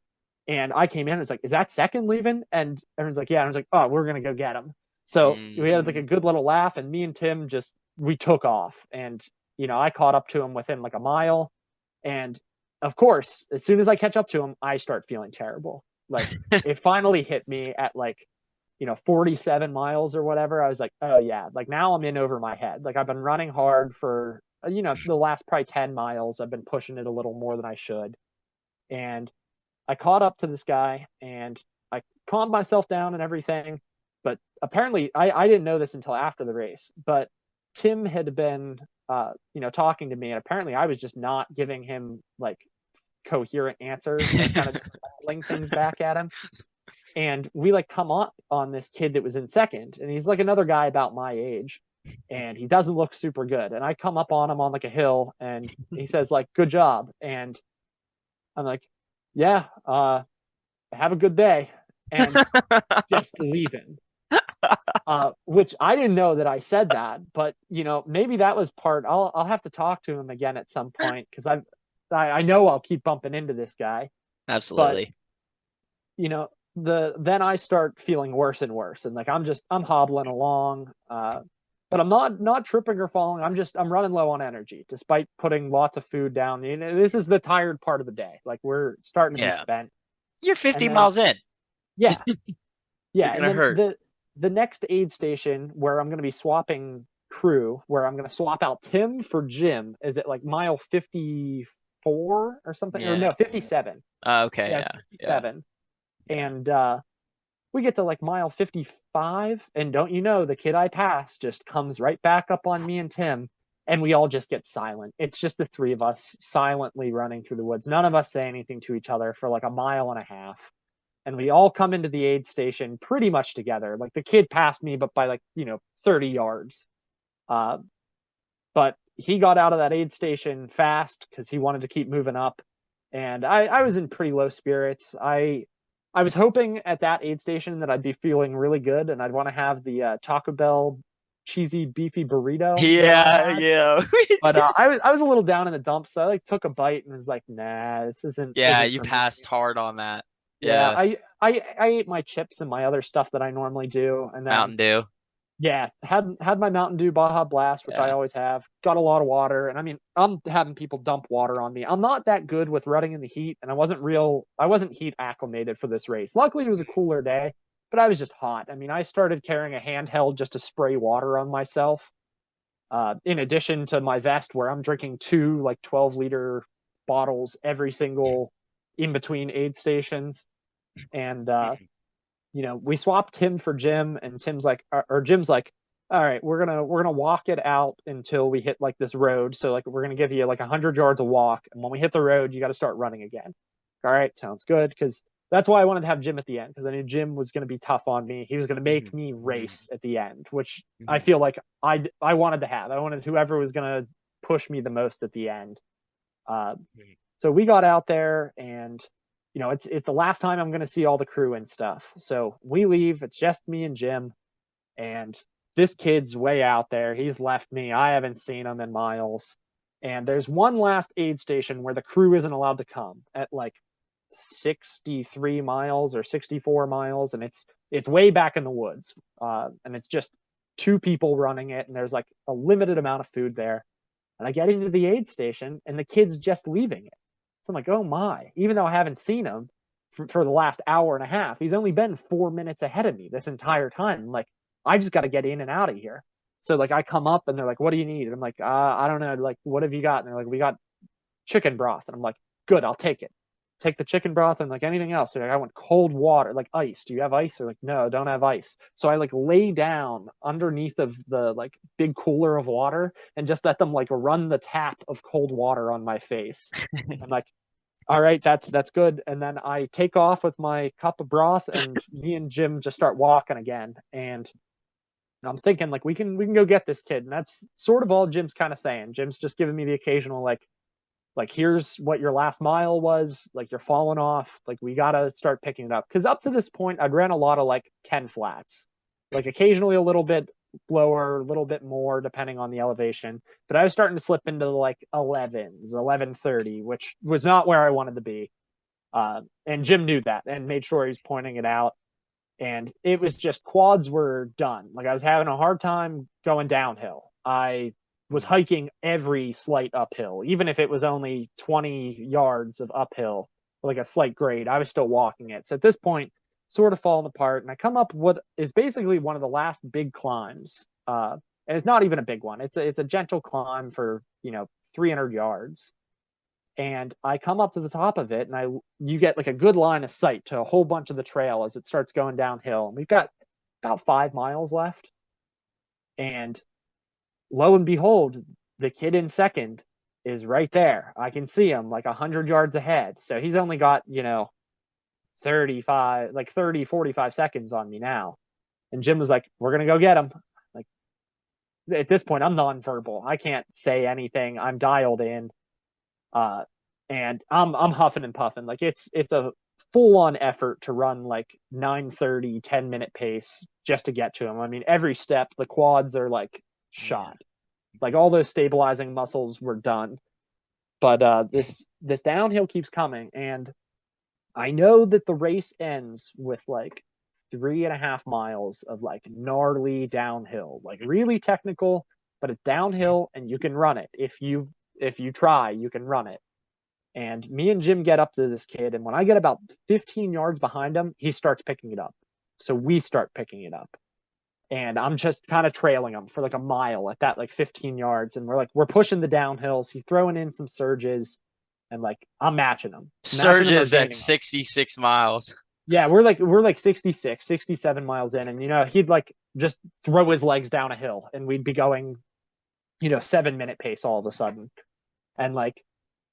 and I came in and was like, "Is that second leaving?" And everyone's like, "Yeah." And I was like, "Oh, we're gonna go get him." So we had like a Mm. good little laugh, and me and Tim just we took off, and I caught up to him within like a mile, and of course, as soon as I catch up to him, I start feeling terrible. Like it finally hit me at like 47 miles or whatever. I was like, "Oh yeah, like now I'm in over my head." Like I've been running hard for the last probably 10 miles. I've been pushing it a little more than I should, and I caught up to this guy and I calmed myself down and everything. But apparently, I didn't know this until after the race, but Tim had been, talking to me, and apparently I was just not giving him like coherent answers. I was kind of just mumbling things back at him. And we like come up on this kid that was in second, and he's like another guy about my age, and he doesn't look super good. And I come up on him on like a hill, and he says like, "Good job," and I'm like, "Yeah, have a good day," and just leaving. Which I didn't know that I said that, but maybe that was part. I'll have to talk to him again at some point because I know I'll keep bumping into this guy. But Absolutely. then I start feeling worse and worse, and like I'm hobbling along, but I'm not tripping or falling. I'm running low on energy despite putting lots of food down. This is the tired part of the day. Like we're starting to be Yeah. spent, You're and 50 then miles in. yeah, You're yeah, and gonna then hurt. the next aid station where I'm going to be swapping crew, where I'm going to swap out Tim for Jim, is at like mile 54 or something, or Yeah. no, 57. Okay. Yeah, it's Yeah. Yeah. 57, Yeah. and we get to like mile 55, and don't you know, the kid I passed just comes right back up on me and Tim, and we all just get silent. It's just the three of us silently running through the woods. None of us say anything to each other for like a mile and a half. And we all come into the aid station pretty much together. Like the kid passed me, but by like, 30 yards. Uh, but he got out of that aid station fast because he wanted to keep moving up. And I was in pretty low spirits. I was hoping at that aid station that I'd be feeling really good and I'd want to have the Taco Bell cheesy beefy burrito that I Yeah. had. Yeah. But I was a little down in the dumps, so I like took a bite and was like, nah, this isn't Yeah. isn't You for me. passed hard on that. Yeah, Yeah. I ate my chips and my other stuff that I normally do, and then Mountain Dew. yeah, had my Mountain Dew Baja Blast, which I Yeah. always have. Got a lot of water, and I mean, I'm having people dump water on me. I'm not that good with running in the heat, and I wasn't heat acclimated for this race. Luckily, it was a cooler day, but I was just hot. I mean, I started carrying a handheld just to spray water on myself. In addition to my vest, where I'm drinking two like 12-liter bottles every single in between aid stations, and we swapped Tim for Jim, and Tim's like, or Jim's like, all right, we're gonna walk it out until we hit like this road. So like we're gonna give you like 100 yards of walk, and when we hit the road, you got to start running again. All right, sounds good, because that's why I wanted to have Jim at the end, because I knew Jim was gonna be tough on me. He was gonna make Mhm, me mhm, race at the end, which I mhm, feel like I wanted to have. I wanted whoever was gonna push me the most at the end. Uh, mhm. so we got out there, and it's the last time I'm going to see all the crew and stuff. So we leave. It's just me and Jim, and this kid's way out there. He's left me. I haven't seen him in miles. And there's one last aid station where the crew isn't allowed to come at like 63 miles or 64 miles, and it's way back in the woods. And it's just two people running it, and there's like a limited amount of food there. And I get into the aid station, and the kid's just leaving it. So I'm like, oh my, even though I haven't seen him for the last hour and a half, he's only been 4 minutes ahead of me this entire time. I'm like, I just got to get in and out of here. So like I come up and they're like, what do you need? And I'm like, I don't know. Like, what have you got? And they're like, we got chicken broth. And I'm like, good, I'll take it. Take the chicken broth and like anything else. They're like, I want cold water, like ice. Do you have ice? They're like, no, don't have ice. So I like lay down underneath of the like big cooler of water and just let them like run the tap of cold water on my face. I'm like, all right, that's good. And then I take off with my cup of broth, and me and Jim just start walking again. And I'm thinking like we can go get this kid. And that's sort of all Jim's kind of saying. Jim's just giving me the occasional like here's what your last mile was, like you're falling off, like we gotta start picking it up, because up to this point I'd ran a lot of like 10 flats, like occasionally a little bit lower, a little bit more depending on the elevation, but I was starting to slip into like 11s, 11:30, which was not where I wanted to be. And Jim knew that and made sure he's pointing it out, and it was just quads were done. Like I was having a hard time going downhill. I was hiking every slight uphill, even if it was only 20 yards of uphill, like a slight grade. I was still walking it. So at this point, sort of falling apart, and I come up what is basically one of the last big climbs. And it's not even a big one. It's a gentle climb for 300 yards, and I come up to the top of it, and you get like a good line of sight to a whole bunch of the trail as it starts going downhill. And we've got about 5 miles left, and lo and behold, the kid in second is right there. I can see him like 100 yards ahead. So he's only got 35, like 30, 45 seconds on me now. And Jim was like, "We're gonna go get him." Like at this point, I'm nonverbal. I can't say anything. I'm dialed in. Uh, and I'm huffing and puffing. Like it's a full on effort to run like 9:30, 10-minute pace just to get to him. I mean, every step the quads are like Yeah. shot. Like all those stabilizing muscles were done. But this downhill keeps coming, and I know that the race ends with like 3.5 miles of like gnarly downhill, like really technical, but it's downhill and you can run it. If you try, you can run it. And me and Jim get up to this kid, and when I get about 15 yards behind him, he starts picking it up. So we start picking it up. And I'm just kind of trailing him for like a mile at that like 15 yards. And we're pushing the downhills. He's throwing in some surges, and like I'm matching him. Matching him or Surges at gaining him. 66 miles. Yeah, we're like 66, 67 miles in, and he'd like just throw his legs down a hill and we'd be going, 7-minute pace all of a sudden. And like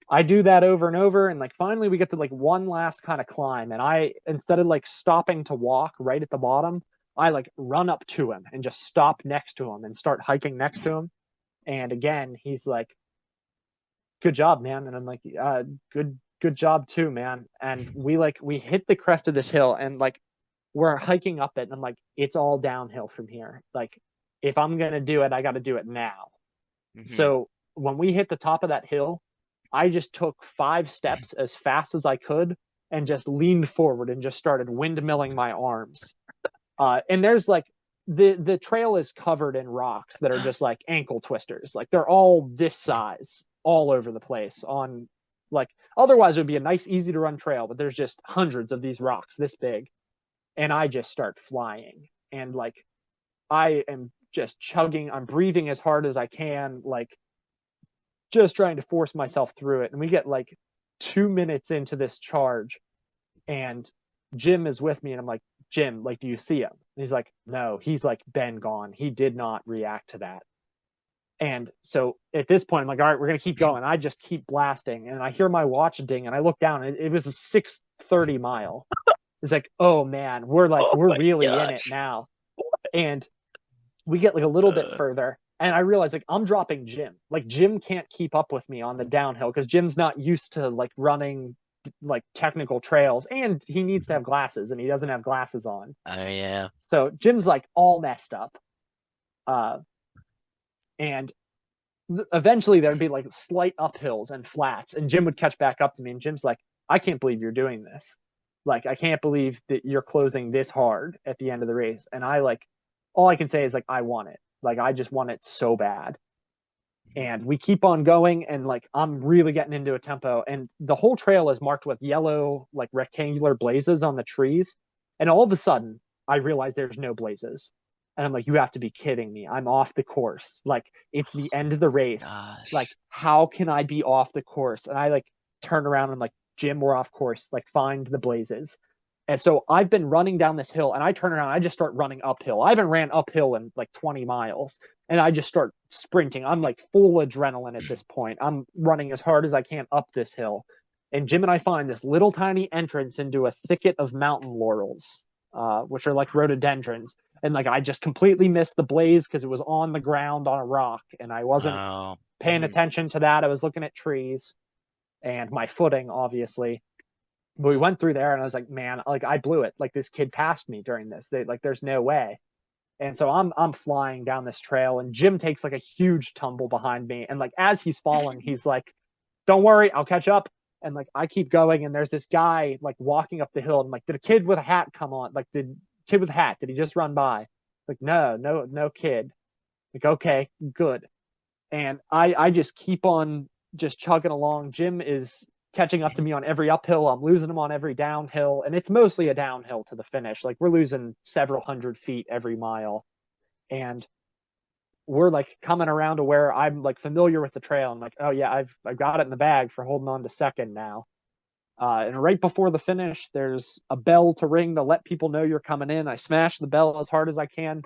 I do that over and over, and like finally we get to like one last kind of climb, and I, instead of like stopping to walk right at the bottom, I like run up to him and just stop next to him and start hiking next to him. And again, he's like, "Good job, man." And I'm like, good job too, man." And we hit the crest of this hill, and like we're hiking up it, and I'm like, it's all downhill from here. Like if I'm gonna do it, I got to do it now. Mm-hmm. So when we hit the top of that hill, I just took 5 steps as fast as I could and just leaned forward and just started windmilling my arms. And there's like the trail is covered in rocks that are just like ankle twisters. Like they're all this size all over the place on like, otherwise it would be a nice, easy to run trail, but there's just hundreds of these rocks this big. And I just start flying, and like I am just chugging. I'm breathing as hard as I can, like just trying to force myself through it. And we get like 2 minutes into this charge, and Jim is with me, and I'm like, "Jim, like, do you see him?" And he's like, "No, he's like been gone. He did not react to that." And so at this point, I'm like, "All right, we're gonna keep going." I just keep blasting, and I hear my watch ding, and I look down, and it was a 6:30 mile. It's like, oh man, we're really in it now. And we get like a little bit further, and I realize like I'm dropping Jim. Like Jim can't keep up with me on the downhill because Jim's not used to like running like technical trails, and he needs to have glasses, and he doesn't have glasses on. Oh yeah. So Jim's like all messed up. And eventually there'd be like slight uphills and flats, and Jim would catch back up to me, and Jim's like, "I can't believe you're doing this. Like, I can't believe that you're closing this hard at the end of the race." And I like, all I can say is like, I want it. Like, I just want it so bad. And we keep on going, and like I'm really getting into a tempo, and the whole trail is marked with yellow like rectangular blazes on the trees. And all of a sudden I realize there's no blazes, and I'm like, "You have to be kidding me. I'm off the course. Like, it's the end of the race. Gosh. Like, how can I be off the course?" And I like turn around, and I'm like, "Jim, we're off course. Like, find the blazes." And so I've been running down this hill, and I turn around, I just start running uphill. I haven't ran uphill in like 20 miles, and I just start sprinting. I'm like full adrenaline at this point. I'm running as hard as I can up this hill. And Jim and I find this little tiny entrance into a thicket of mountain laurels, which are like rhododendrons. And like I just completely missed the blaze because it was on the ground on a rock, and I wasn't paying attention to that. I was looking at trees and my footing, obviously. But we went through there, and I was like, "Man, like I blew it. Like this kid passed me during this. There's no way." And so I'm flying down this trail, and Jim takes like a huge tumble behind me, and like as he's falling, he's like, "Don't worry, I'll catch up." And like I keep going, and there's this guy like walking up the hill, and I'm like, "Did a kid with a hat come on? Like, did kid with a hat, did he just run by?" Like, no kid. Like, okay, good. And I just keep on just chugging along. Jim is catching up to me on every uphill. I'm losing him on every downhill, and it's mostly a downhill to the finish. Like, we're losing several hundred feet every mile, and we're like coming around to where I'm like familiar with the trail. I'm like, "Oh yeah, I've got it in the bag for holding on to second now." And right before the finish, there's a bell to ring to let people know you're coming in. I smash the bell as hard as I can.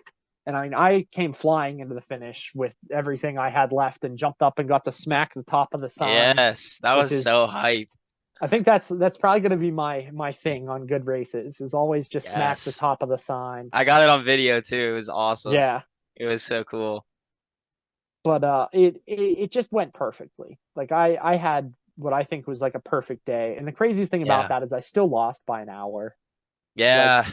And I mean, I came flying into the finish with everything I had left, and jumped up and got to smack the top of the sign. Yes, that was so hype. I think that's probably going to be my thing on good races, is always just smack the top of the sign. I got it on video too. It was awesome. Yeah. It was so cool. But it just went perfectly. Like I had what I think was like a perfect day. And the craziest thing about that is I still lost by an hour. Yeah.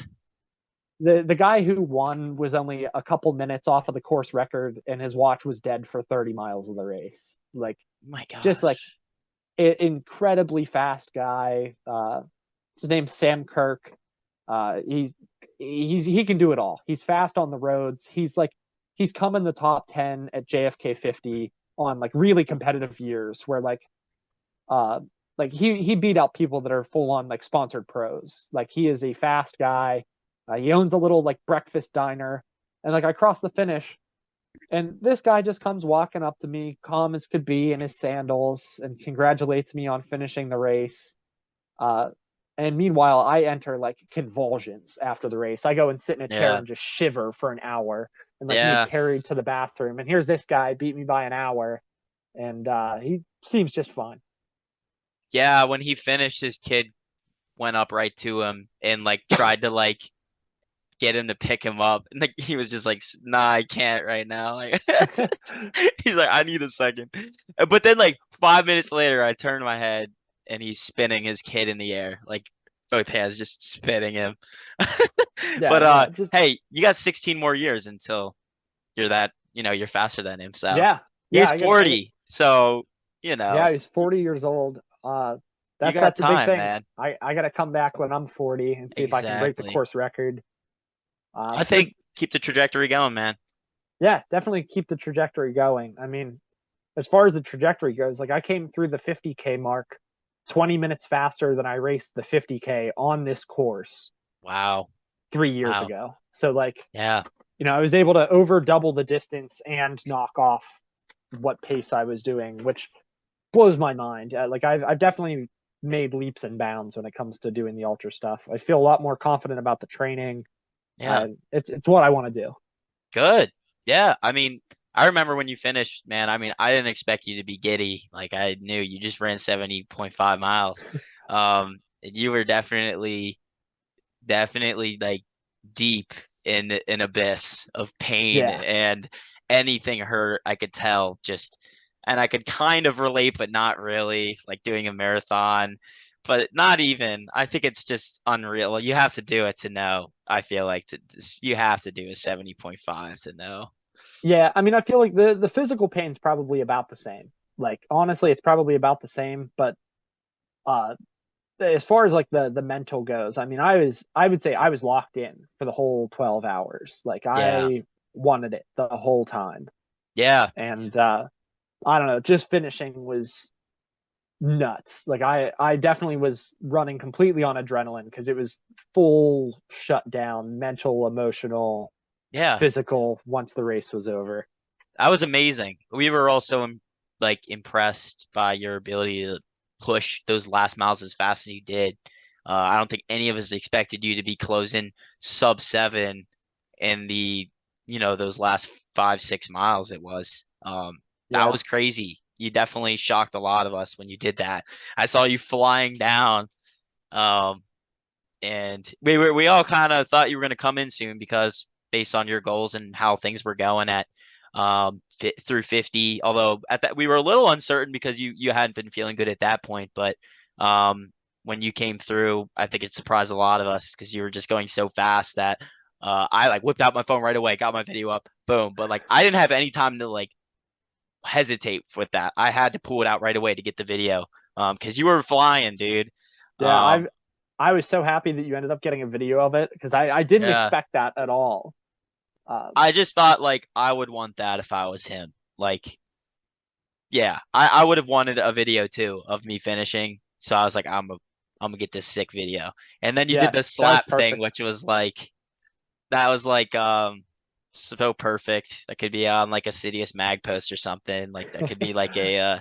Like, the guy who won was only a couple minutes off of the course record, and his watch was dead for 30 miles of the race. Like, my gosh. Just like incredibly fast guy. His name's Sam Kirk. He's he can do it all. He's fast on the roads. He's come in the top 10 at JFK 50 on like really competitive years where uh he beat out people that are full on like sponsored pros. Like he is a fast guy. He owns a little like breakfast diner, and like I cross the finish, and this guy just comes walking up to me, calm as could be, in his sandals, and congratulates me on finishing the race. Uh, and meanwhile, I enter like convulsions after the race. I go and sit in a chair Yeah. and just shiver for an hour and like need Yeah. carried to the bathroom. And here's this guy beat me by an hour, and he seems just fine. Yeah, when he finished, his kid went up right to him and like tried to like get him to pick him up. And like he was just like, nah, I can't right now. Like he's like, I need a second. But then like 5 minutes later, I turned my head and he's spinning his kid in the air, like both hands just spinning him. Yeah, But no, just hey, you got 16 more years until you're that, you're faster than him. So yeah, yeah. he's 40. So, Yeah, he's 40 years old. you got That's a big time, thing. man. I got to come back when I'm 40 and see if I can break the Exactly. course record. I But think keep the trajectory going, man. yeah, definitely keep the trajectory going. I mean, as far as the trajectory goes, like I came through the 50K mark 20 minutes faster than I raced the 50K on this course Wow. 3 years Wow. ago. So like, Yeah. I was able to over double the distance and knock off what pace I was doing, which blows my mind. Like I've definitely made leaps and bounds when it comes to doing the ultra stuff. I feel a lot more confident about the training. Yeah. It's what I want to do. Good. Yeah. I mean, I remember when you finished, man. I mean, I didn't expect you to be giddy. Like I knew you just ran 70.5 miles. And you were definitely like deep in an abyss of pain Yeah, and anything hurt. I could tell just, and I could kind of relate, but not really. Like doing a marathon, but not even. I think it's just unreal. You have to do it to know. I feel like you have to do a 70.5 to know. yeah. I mean, I feel like the physical pain's probably about the same. Like honestly, it's probably about the same. But uh, as far as like the mental goes, I mean, I would say I was locked in for the whole 12 hours. Like Yeah. I wanted it the whole time, Yeah. and I don't know, just finishing was nuts. Like I definitely was running completely on adrenaline because it was full shutdown, mental, emotional, Yeah. physical once the race was over. That was amazing. We were also like impressed by your ability to push those last miles as fast as you did. I don't think any of us expected you to be closing sub 7 in those last 5, 6 miles it was. That Yeah. was crazy. You definitely shocked a lot of us when you did that. I saw you flying down. Um, and we all kind of thought you were going to come in soon because based on your goals and how things were going at through 50. Although at that we were a little uncertain because you hadn't been feeling good at that point, but um, when you came through, I think it surprised a lot of us because you were just going so fast that I like whipped out my phone right away, got my video up, boom. But like I didn't have any time to like hesitate with that. I had to pull it out right away to get the video because you were flying, dude. Yeah, Um, I was so happy that you ended up getting a video of it because I didn't yeah. expect that at all. I just thought like I would want that if I was him. Like, yeah, I would have wanted a video too of me finishing. So I was like, I'm gonna get this sick video. And then you did Yeah, the that was slap thing, perfect. which was like that was like so perfect. That could be on like a Sidious mag post or something. Like that could be like a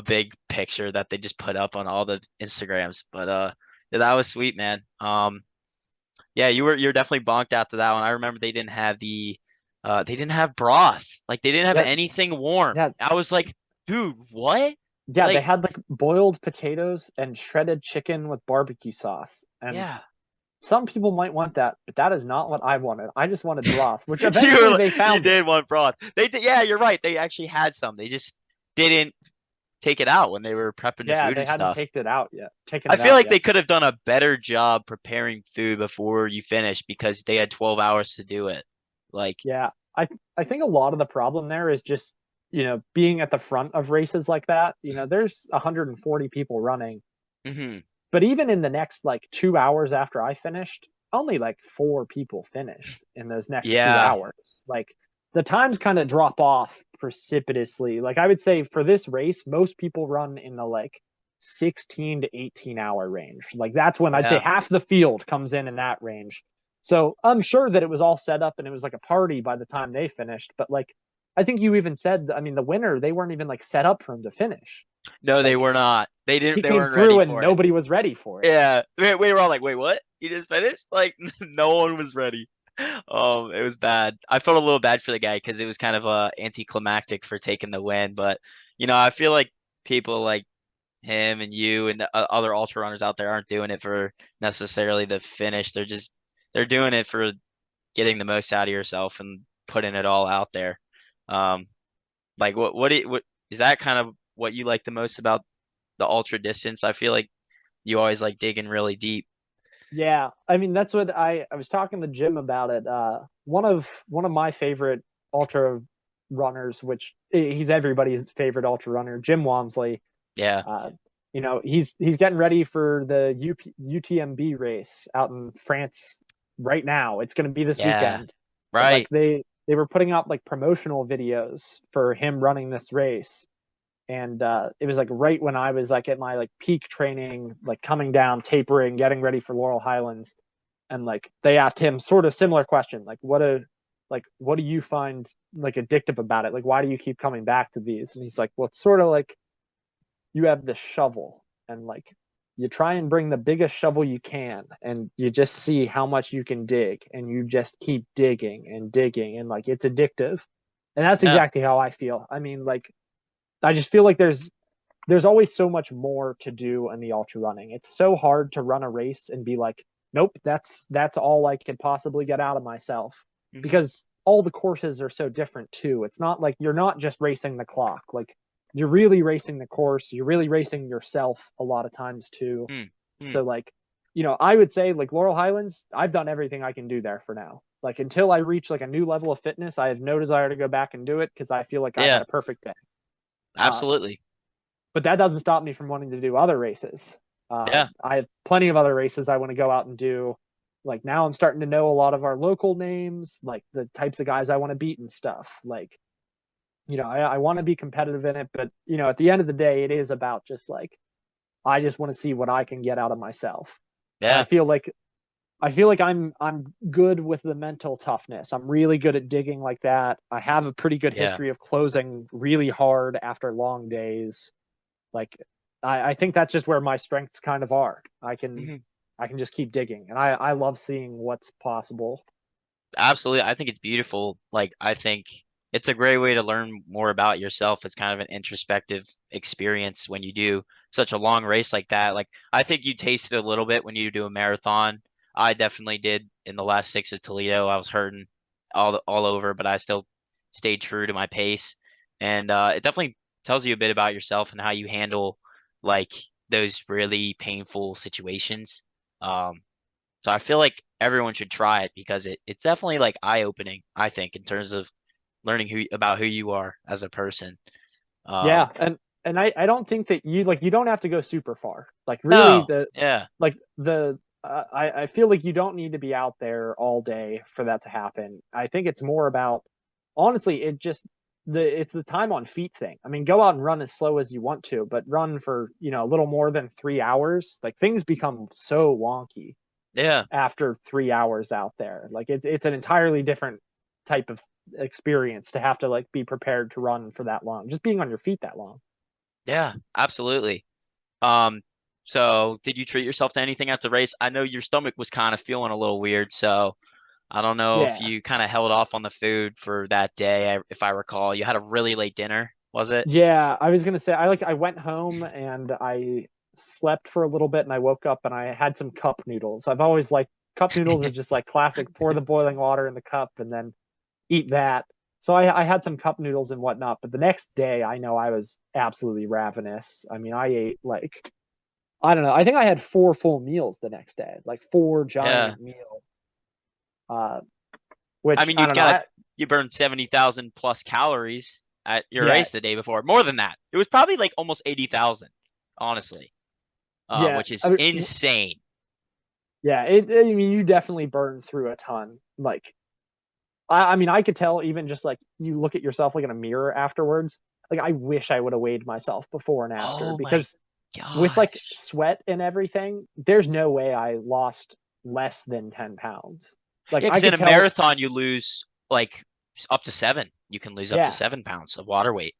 big picture that they just put up on all the Instagrams. But yeah, that was sweet, man. Yeah, you're definitely bonked after that one. I remember they didn't have broth. Like they didn't have Yeah, anything warm. yeah, I was like, dude, what? yeah. They Like, had like boiled potatoes and shredded chicken with barbecue sauce. And yeah. some people might want that, but that is not what I wanted. I just wanted broth, which You eventually were they you found it. did want broth. They did, yeah, you're right. They actually had some. They just didn't take it out when they were prepping the Yeah, food they and hadn't stuff. taken it out yet. Taken I it feel out like yet. they could have done a better job preparing food before you finished because they had 12 hours to do it. Like, Yeah, I think a lot of the problem there is just being at the front of races like that, there's 140 people running. Hmm. But even in the next like 2 hours after I finished, only like four people finished in those next two Yeah. hours. Like the times kind of drop off precipitously. Like I would say for this race, most people run in the like 16 to 18-hour range. Like that's when I'd say Yeah. half the field comes in that range. So I'm sure that it was all set up and it was like a party by the time they finished. But like I think you even said, I mean, the winner, they weren't even like set up for him to finish. No, they Like were not. They he didn't. They came weren't ready through and for it. nobody was ready for it. Yeah, we were all like, "Wait, what? You just finished?" Like, no one was ready. It was bad. I felt a little bad for the guy because it was kind of anticlimactic for taking the win. But I feel like people like him and you and the other ultra runners out there aren't doing it for necessarily the finish. They're doing it for getting the most out of yourself and putting it all out there. Um, like what is that kind of what you like the most about the ultra distance? I feel like you always like digging really deep. Yeah, I mean that's what I was talking to Jim about it. One of my favorite ultra runners, which he's everybody's favorite ultra runner, Jim Walmsley. Yeah. Uh, he's getting ready for the UTMB race out in France right now. It's going to be this Yeah. weekend, but like Right. they were putting out like promotional videos for him running this race, and it was like right when I was like at my like peak training, like coming down, tapering, getting ready for Laurel Highlands, and like they asked him sort of similar question, like what do you find like addictive about it? Like why do you keep coming back to these? And he's like, well, it's sort of like you have the shovel and like you try and bring the biggest shovel you can and you just see how much you can dig and you just keep digging and like it's addictive. And that's Yeah. exactly how I feel. I mean, like I just feel like there's always so much more to do in the ultra running. It's so hard to run a race and be like, nope, that's all I could possibly get out of myself Hmm. because all the courses are so different too. It's not like you're not just racing the clock. Like you're really racing the course, you're really racing yourself a lot of times too. Hmm. Hmm. So like, I would say like Laurel Highlands, I've done everything I can do there for now. Like until I reach like a new level of fitness, I have no desire to go back and do it because I feel like I had Yeah. a perfect day. Uh, Absolutely. but that doesn't stop me from wanting to do other races. Yeah. I have plenty of other races I want to go out and do. Like now, I'm starting to know a lot of our local names, like the types of guys I want to beat and stuff. Like, I want to be competitive in it, but at the end of the day, it is about just like I just want to see what I can get out of myself. And Yeah. I feel like I'm good with the mental toughness. I'm really good at digging like that. I have a pretty good Yeah. history of closing really hard after long days. Like I think that's just where my strengths kind of are. Hmm. I can just keep digging, and I love seeing what's possible. Absolutely. I think it's beautiful. Like, I think it's a great way to learn more about yourself. It's kind of an introspective experience when you do such a long race like that. Like, I think you tasted a little bit when you do a marathon. I definitely did in the last six of Toledo. I was hurting all over, but I still stayed true to my pace. And it definitely tells you a bit about yourself and how you handle like those really painful situations. Um, so I feel like everyone should try it because it's definitely like eye-opening, I think, in terms of learning who you are as a person. Yeah, Um, and I don't think that you don't have to go super far. Like really no, yeah, I feel like you don't need to be out there all day for that to happen. I think it's more about honestly, it's the time on feet thing. I mean, go out and run as slow as you want to, but run for, a little more than 3 hours. Like things become so wonky yeah, after 3 hours out there. Like it's an entirely different type of experience to have to like be prepared to run for that long. Just being on your feet that long. yeah, absolutely. Um, so did you treat yourself to anything at the race? I know your stomach was kind of feeling a little weird, so I don't know if Yeah. you kind of held off on the food for that day. If I recall, you had a really late dinner, was it? Yeah, I was gonna say I went home and I slept for a little bit and I woke up and I had some cup noodles. I've always liked cup noodles are just like classic pour the boiling water in the cup and then eat that. So I had some cup noodles and whatnot, but the next day I know I was absolutely ravenous. I mean, I ate like I don't know. I think I had four full meals the next day, like four Yeah. giant meals. Uh, I which mean, I you've don't know. got you burned 70,000 plus calories. at your Yeah, race the day before. More than that. It was probably like almost 80,000, honestly, yeah. which I is mean, insane. yeah. I mean, you definitely burned through a ton. Like, I mean, I could tell even just like you look at yourself like in a mirror afterwards. Like, I wish I would have weighed myself before and after Oh my because with like gosh. sweat and everything, there's no way I lost less than 10 pounds. Like, Yeah, I because in could a tell, marathon you lose like up to 7. You can lose up to yeah, 7 pounds of water weight.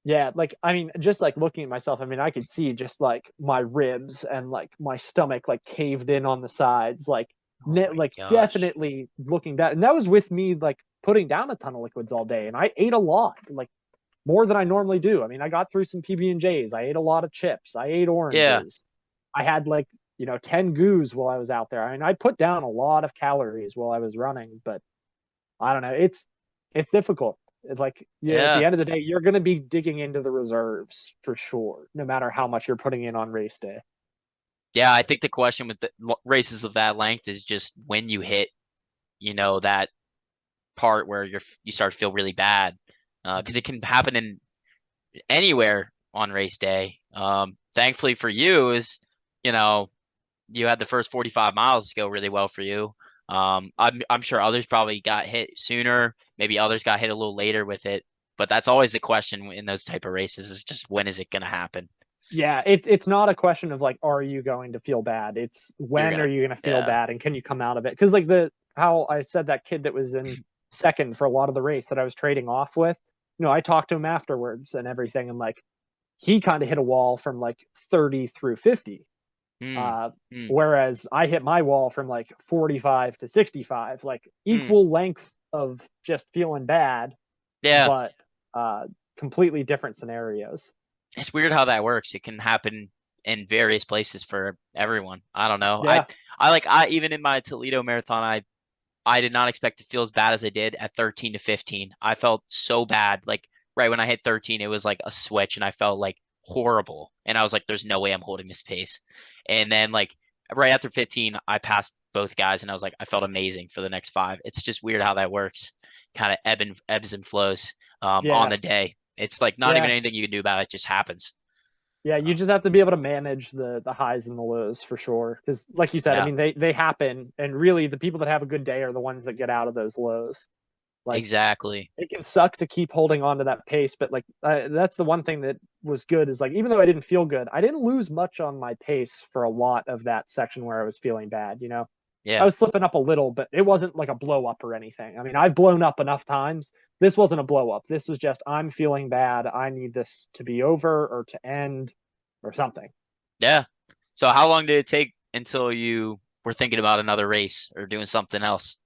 yeah. Like, I mean, just like looking at myself, I mean, I could see just like my ribs and like my stomach like caved in on the sides. Like, Oh my like gosh. definitely looking down. And that was with me like putting down a ton of liquids all day. And I ate a lot. Like, more than I normally do. I mean, I got through some PB&Js. I ate a lot of chips. I ate Yeah. oranges. I had like, 10 goos while I was out there. I mean, I put down a lot of calories while I was running, but I don't know. It's difficult. It's like, yeah, at the Yeah. end of the day, you're going to be digging into the reserves for sure, no matter how much you're putting in on race day. Yeah, I think the question with the races of that length is just when you hit, that part where you start to feel really bad. Because it can happen in anywhere on race day. Thankfully for you is, you know, you had the first 45 miles go really well for you. I'm sure others probably got hit sooner. Maybe others got hit a little later with it. But that's always the question in those type of races is just when is it going to happen? Yeah, it's not a question of like, are you going to feel bad? It's You're when are gonna, you going to feel yeah, bad and can you come out of it? Because like the how I said that kid that was in second for a lot of the race that I was trading off with, I talked to him afterwards and everything, and like he kind of hit a wall from like 30 through 50. mm, Uh, mm, Whereas I hit my wall from like 45 to 65, like mm. equal length of just feeling bad, Yeah, but completely different scenarios. it's weird how that works. It can happen in various places for everyone. I don't know. Yeah, I even in my Toledo marathon, I did not expect to feel as bad as I did at 13 to 15. I felt so bad. Like right when I hit 13, it was like a switch and I felt like horrible. And I was like, there's no way I'm holding this pace. And then like right after 15, I passed both guys and I was like, I felt amazing for the next 5. It's just weird how that works. Kind of ebbs and flows on yeah, the day. It's like not even yeah. anything you can do about it. It just happens. Yeah, you Uh, just have to be able to manage the highs and the lows for sure. Because, like you said, I yeah, mean, they happen, and really, the people that have a good day are the ones that get out of those lows. Like, exactly. it can suck to keep holding on to that pace, but like that's the one thing that was good is like even though I didn't feel good, I didn't lose much on my pace for a lot of that section where I was feeling bad. I Yeah. was slipping up a little, but it wasn't like a blow up or anything. I mean, I've blown up enough times. This wasn't a blow up. This was just I'm feeling bad. I need this to be over or to end or something. Yeah. So how long did it take until you were thinking about another race or doing something else?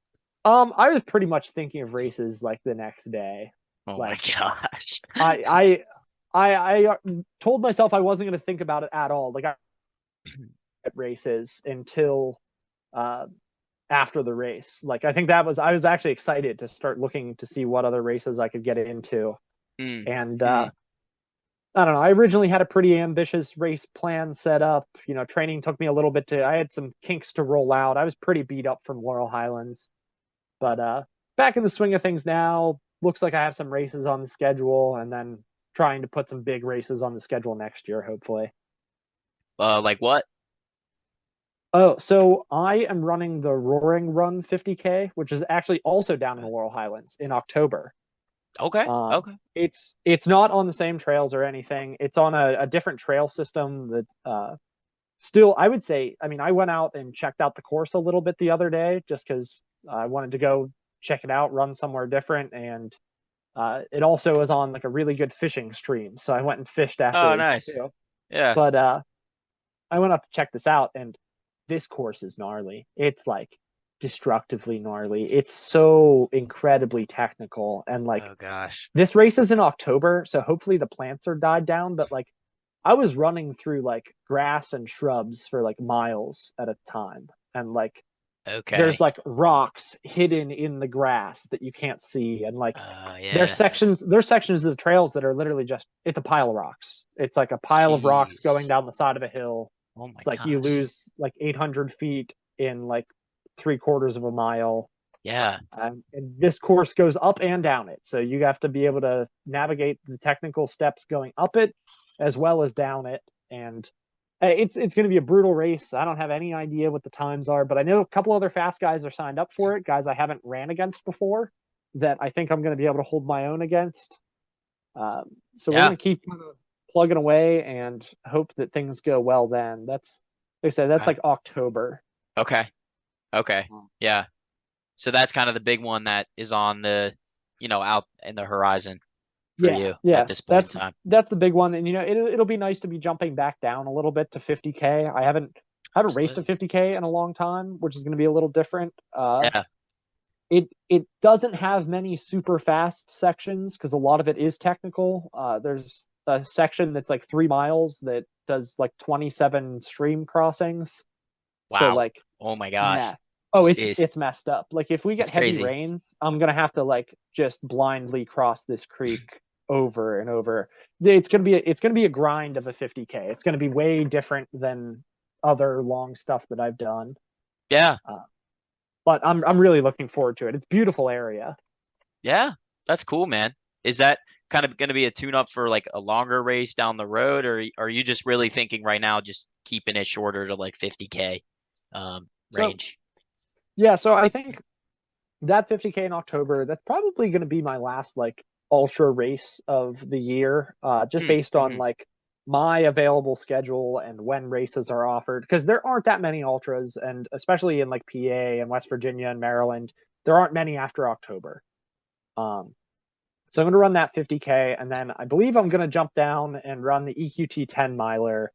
I was pretty much thinking of races like the next day. Oh my Like gosh. I told myself I wasn't going to think about it at all. Like I races until uh after the race. Like I think I was actually excited to start looking to see what other races I could get into. Mm, And mm. I don't know. I originally had a pretty ambitious race plan set up. Training took me a little bit I had some kinks to roll out. I was pretty beat up from Laurel Highlands, but back in the swing of things now. Looks like I have some races on the schedule, and then trying to put some big races on the schedule next year, hopefully. Like what? Oh, so I am running the Roaring Run 50K, which is actually also down in the Laurel Highlands in October. Okay. Okay. It's not on the same trails or anything. It's on a different trail system that still I would say. I mean, I went out and checked out the course a little bit the other day just because I wanted to go check it out, run somewhere different, and it also is on like a really good fishing stream. So I went and fished Oh, afterwards nice. too. Yeah. But I went up to check this out, and this course is gnarly. It's like destructively gnarly. It's so incredibly technical, and like Oh gosh. this race is in October, so hopefully the plants are died down. But like I was running through like grass and shrubs for like miles at a time, and like there's Okay. like rocks hidden in the grass that you can't see, and like Yeah. there's sections of the trails that are literally just it's a pile of rocks. It's like a pile of rocks going Jeez. down the side of a hill. Oh my It's like you gosh. lose like 800 feet in like 3/4 of a mile. Yeah. And this course goes up and down it. So you have to be able to navigate the technical steps going up it as well as down it. And it's going to be a brutal race. I don't have any idea what the times are, but I know a couple other fast guys are signed up for it, guys I haven't ran against before that I think I'm going to be able to hold my own against. So we're Yeah. going to keep kind of plugging away and hope that things go well then. That's, like I said, that's Okay. like October. Okay. Okay. Yeah. So that's kind of the big one that is on the, out in the horizon for Yeah, you at yeah, this point in that's time. that's the big one, and it'll be nice to be jumping back down a little bit to 50K. I haven't raced a Absolutely. 50K in a long time, which is going to be a little different. Yeah. It doesn't have many super fast sections because a lot of it is technical. There's a section that's like 3 miles that does like 27 stream crossings. So Wow. like, Oh my gosh. yeah. Oh, it's Jeez. it's messed up. Like if we get That's heavy crazy. rains, I'm gonna have to like just blindly cross this creek over and over. It's gonna be a grind of a 50K. It's gonna be way different than other long stuff that I've done. Yeah. Uh, but I'm really looking forward to it. It's a beautiful area. Yeah. That's cool, man. Is that kind of going to be a tune up for like a longer race down the road, or are you just really thinking right now just keeping it shorter to like 50K So range? yeah, so I think that 50K in October, that's probably going to be my last like ultra race of the year, just based on Mm-hmm. like my available schedule and when races are offered. Because there aren't that many ultras, and especially in like PA and West Virginia and Maryland, there aren't many after October. Um, so I'm going to run that 50K, and then I believe I'm going to jump down and run the EQT 10 miler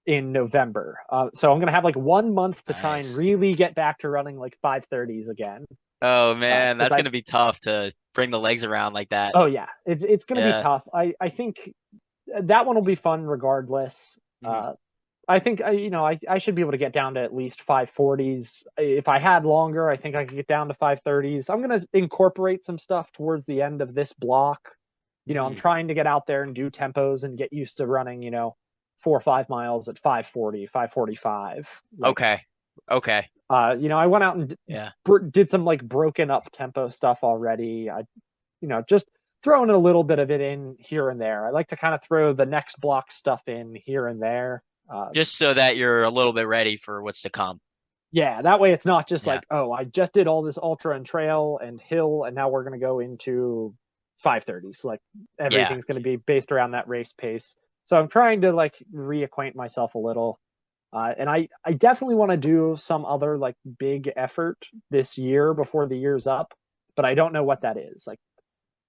in November. So I'm going to have like 1 month to try and Nice. really get back to running like 530s again. Oh man, Because that's I gonna be tough to bring the legs around like that. Oh yeah, it's going to be Yeah. tough. I think that one will be fun regardless. Hmm. I think I should be able to get down to at least 540s. If I had longer, I think I could get down to 530s. I'm going to incorporate some stuff towards the end of this block. I'm Hmm. trying to get out there and do tempos and get used to running, 4 or 5 miles at 540, 545. Like, Okay. Okay. I went out and Yeah. did some like broken up tempo stuff already. Just throwing a little bit of it in here and there. I like to kind of throw the next block stuff in here and there. Just so that you're a little bit ready for what's to come. Yeah, that way it's not just Yeah. like, oh, I just did all this ultra and trail and hill, and now we're going to go into 530s. Like Yeah. everything's going to be based around that race pace. So I'm trying to like reacquaint myself a little. And I definitely want to do some other like big effort this year before the year's up, but I don't know what that is. Like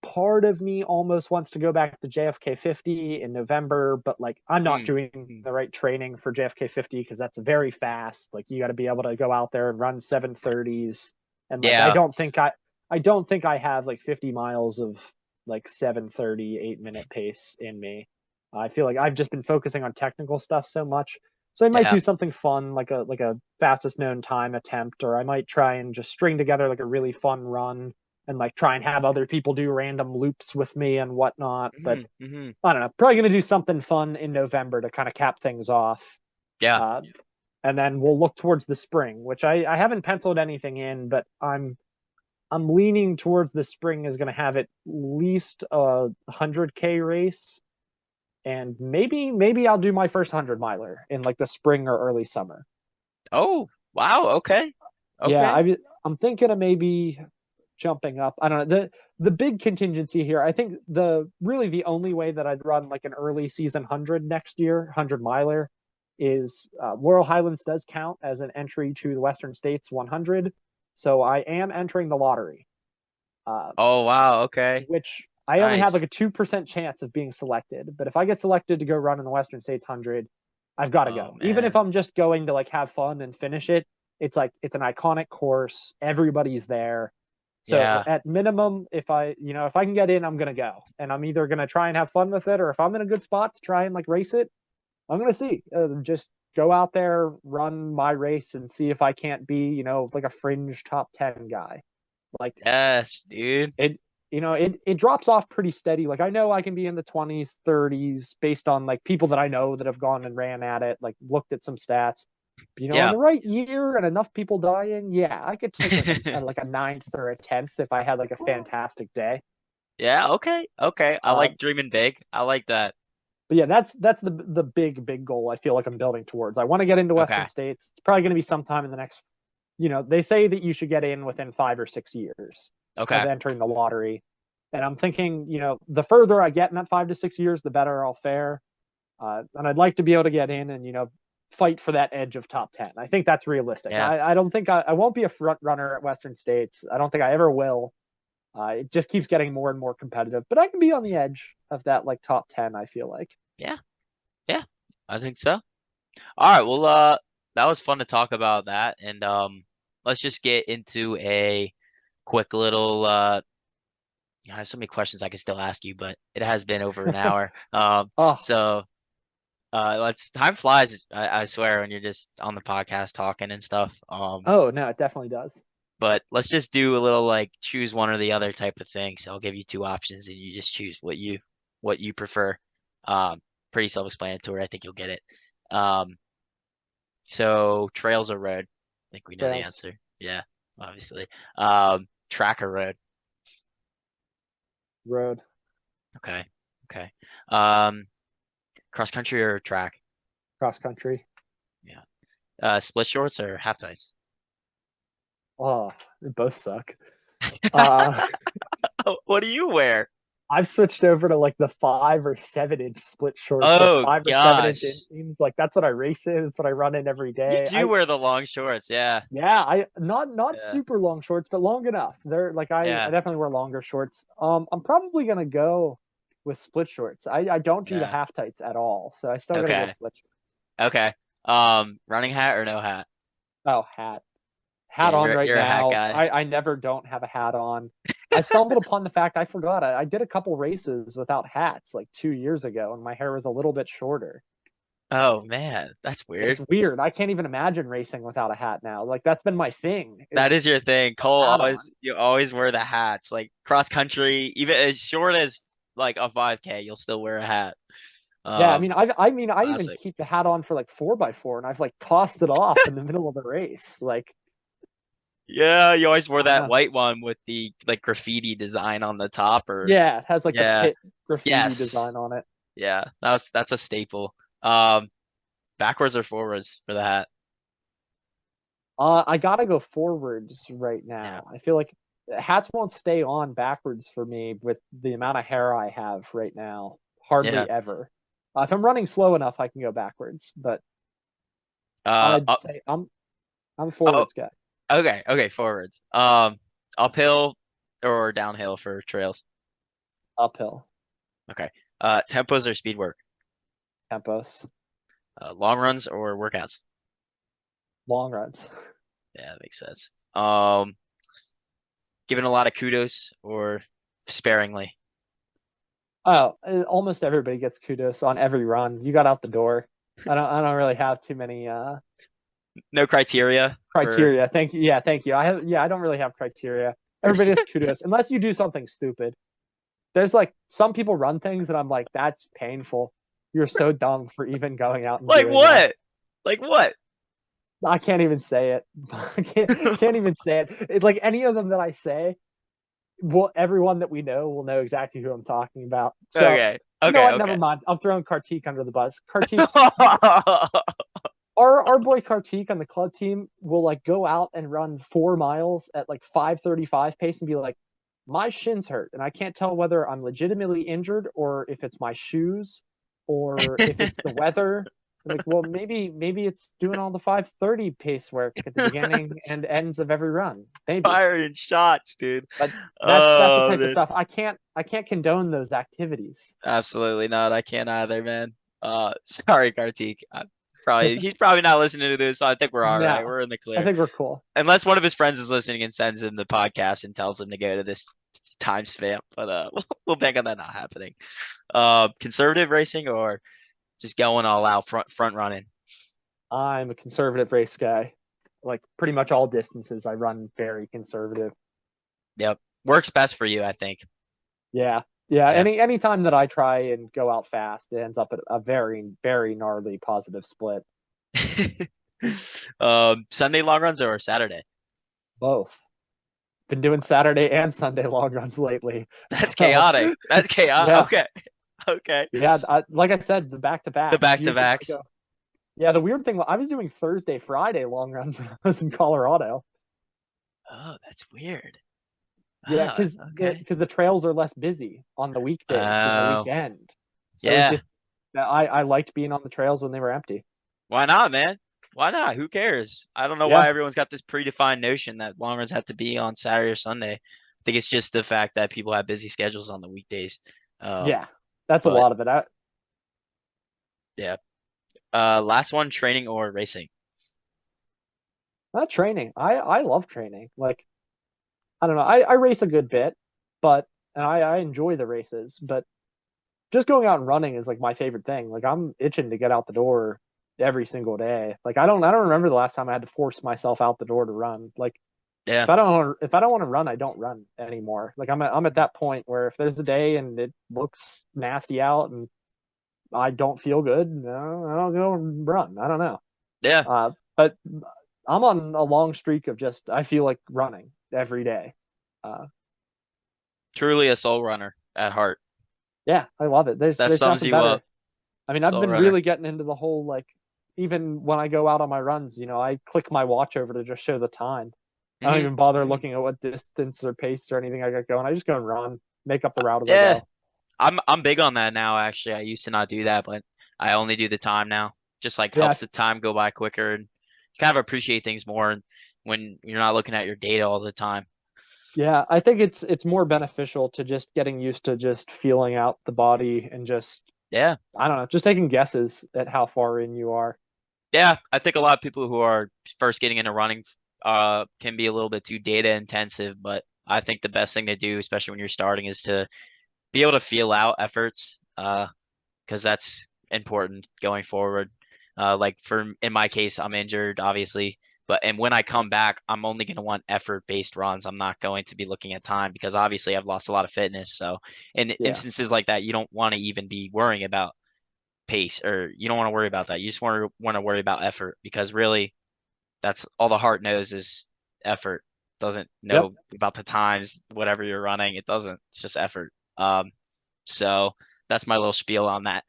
part of me almost wants to go back to JFK 50 in November, but like I'm not Mm. doing the right training for JFK 50 because that's very fast. Like you got to be able to go out there and run 730s, and like I Yeah. don't think I have like 50 miles of like 730 8 minute pace in me. I feel like I've just been focusing on technical stuff so much. So I might Yeah. do something fun like a fastest known time attempt, or I might try and just string together like a really fun run and like try and have other people do random loops with me and whatnot. But Hmm. Hmm. I don't know, probably gonna do something fun in November to kind of cap things off. Yeah. Uh, and then we'll look towards the spring, which I haven't penciled anything in, but I'm leaning towards the spring is gonna have at least a 100K race. And maybe I'll do my first 100 miler in like the spring or early summer. Oh, wow. Okay. Yeah, Okay. I'm thinking of maybe jumping up. I don't know. The big contingency here, I think the only way that I'd run like an early season 100 next year, 100 miler, is Laurel Highlands does count as an entry to the Western States 100. So I am entering the lottery, uh, Oh, wow. Okay. which I only have Nice. like a 2% chance of being selected. But if I get selected to go run in the Western States 100, I've got to Oh go. Even if man. I'm just going to like have fun and finish it, it's like it's an iconic course. Everybody's there. So Yeah. at minimum, if I can get in, I'm gonna go, and I'm either gonna try and have fun with it, or if I'm in a good spot to try and like race it, I'm gonna see. Just go out there, run my race, and see if I can't be, like a fringe top 10 guy. Like Yes, dude. it, it drops off pretty steady. Like I know I can be in the 20s, 30s based on like people that I know that have gone and ran at it, like looked at some stats. In Yeah. the right year and enough people dying, yeah, I could take like a ninth or a tenth if I had like a fantastic day. Yeah, okay. Okay. I Uh, like dreaming big. I like that. but yeah, that's the big goal I feel like I'm building towards. I want to get into Western Okay. states. It's probably going to be sometime in the next. They say that you should get in within 5 or 6 years of Okay. entering the lottery, and I'm thinking, the further I get in that 5 to 6 years, the better I'll fare. And I'd like to be able to get in and fight for that edge of top 10. I think that's realistic. Yeah. I don't think I won't be a front runner at Western States. I don't think I ever will. It just keeps getting more and more competitive, but I can be on the edge of that like top 10. I feel like. Yeah. Yeah. I think so. All right. Well, that was fun to talk about that, and let's just get into a quick little I have so many questions I can still ask you, but it has been over an hour. Oh, So let's time flies, I swear, when you're just on the podcast talking and stuff. oh no, it definitely does. But let's just do a little like choose one or the other type of thing. So I'll give you two options and you just choose what you prefer. Um, Pretty self-explanatory. I think you'll get it. Um, so trails or road? I think we know the Trails, answer. Yeah, obviously. Track or road? road, Okay. Okay. Um, Cross country or track? cross country. Yeah. Split shorts or half tights? Oh, they both suck. Uh, What do you wear? I've switched over to like the 5 or 7 inch split shorts, like Oh 5 or 7 inch gosh. inseams. Like that's what I race in. That's what I run in every You day. do wear the long shorts, yeah. Yeah, I not Yeah. super long shorts, but long enough. They're like I Yeah. definitely wear longer shorts. I'm probably gonna go with split shorts. I don't do the Yeah. half tights at all, so I still gotta go Okay. split shorts. Okay. Running hat or no hat? Oh, hat Yeah, on you're right you're a hat now. guy. I never don't have a hat on. I stumbled upon the fact I forgot I did a couple races without hats like 2 years ago, and my hair was a little bit shorter. Oh man, that's It's weird. weird. I can't even imagine racing without a hat now. Like that's been my thing That is is your thing. a Cole hat always on. you always wear the hats. Like cross country, even as short as like a 5K, you'll still wear a hat. Yeah, Um, I even Classic. keep the hat on for like 4x4, and I've like tossed it off in the middle of the race. Like Yeah, you always wore I don't that know. white one with the like graffiti design on the top or Yeah, it has like the yeah. pit graffiti Yes. design on it. Yeah. That's a staple. Um, Backwards or forwards for the hat? I gotta go forwards right Yeah. now. I feel like hats won't stay on backwards for me with the amount of hair I have right now. Yeah. Hardly ever. If I'm running slow enough, I can go backwards, but I'd Up, say I'm a oh, forwards guy. okay, okay, forwards. Uphill or downhill for trails? Uphill Okay. Tempos or speed work? tempos, Long runs or workouts? long runs. Yeah, that makes sense. Giving a lot of kudos or sparingly? Oh, almost everybody gets kudos on every run. You got out the door. I don't really have too many No criteria for. criteria. Thank you. Yeah, thank you. I don't really have criteria. Everybody gets kudos unless you do something stupid. There's like some people run things and I'm like, that's painful. You're so dumb for even going out and Like doing that. what? Like what? I can't even say it. I can't even say it. It's like any of them that I say, well, everyone that we know will know exactly who I'm talking about. So Okay. you know Okay. what? Never Okay. mind. I'm throwing Kartik under the bus. Kartik, our boy Kartik on the club team will like go out and run 4 miles at like 5:35 pace and be like, my shins hurt, and I can't tell whether I'm legitimately injured or if it's my shoes or if it's the weather. Like, well, maybe it's doing all the 5:30 pace work at the beginning and ends of every run. Maybe. Firing shots, dude. But that's the Oh, type of man. stuff I can't condone those activities. Absolutely not. I can't either, man. Sorry, Kartik. He's probably not listening to this, so I think we're all right. No, We're in the I clear. think we're cool. Unless one of his friends is listening and sends him the podcast and tells him to go to this time span. But we'll bank on that not happening. Conservative racing or just going all out front running? I'm a conservative race guy. Like pretty much all distances, I run very conservative. Yep. Works best for you, I think. Yeah, yeah. Yeah. Any time that I try and go out fast, it ends up at a very very gnarly positive split. Sunday long runs or Saturday? Both. Been doing Saturday and Sunday long runs lately. That's So chaotic. That's chaotic. yeah, Okay. Okay. yeah. Like I said, the back to The backs. back to Usually I backs. go. Yeah, the weird thing, I was doing Thursday, Friday long runs when I was in Colorado. Oh, that's weird. Yeah, Oh, because okay. the trails are less busy on the weekdays than the Oh, weekend. So it's yeah. just I liked being on the trails when they were empty. Why not, man? Why not? Who cares? I don't know why Yeah, everyone's got this predefined notion that long runs have to be on Saturday or Sunday. I think it's just the fact that people have busy schedules on the weekdays. Um, yeah, that's a but lot of it. yeah. Last one, training or racing? Not training. I love training. Like I don't know. I race a good bit, but and I enjoy the races, but just going out and running is like my favorite thing. Like I'm itching to get out the door every single day. Like I don't remember the last time I had to force myself out the door to run. Like Yeah. if I don't want to run, I don't run anymore. Like I'm at that point where if there's a day and it looks nasty out and I don't feel good, no, I don't go and run. I don't know. Yeah. But I'm on a long streak of just I feel like running every day. Uh, Truly a soul runner at heart. yeah, I love it. That There's sums nothing you up. better. I mean, I've Soul been runner. really getting into the whole like even when I go out on my runs, I click my watch over to just show the time. I don't Hmm. even bother looking at what distance or pace or anything I got going. I just go and run, make up the route as I Yeah. go. I'm big on that now, actually. I used to not do that, but I only do the time now. Just like Yeah, helps the time go by quicker and you kind of appreciate things more when you're not looking at your data all the time. yeah. I think it's more beneficial to just getting used to just feeling out the body and just Yeah. I don't know, just taking guesses at how far in you are. Yeah. I think a lot of people who are first getting into running can be a little bit too data intensive, but I think the best thing to do, especially when you're starting, is to be able to feel out efforts, because that's important going forward. Like in my case, I'm injured, obviously, but and when I come back, I'm only going to want effort-based runs. I'm not going to be looking at time because obviously I've lost a lot of fitness. So in Yeah. instances like that, you don't want to even be worrying about pace, or you don't want to worry about that. You just want to worry about effort because really that's all the heart knows is effort. Doesn't Yep. know about the times, whatever you're running. It doesn't. It's just effort. So that's my little spiel on that.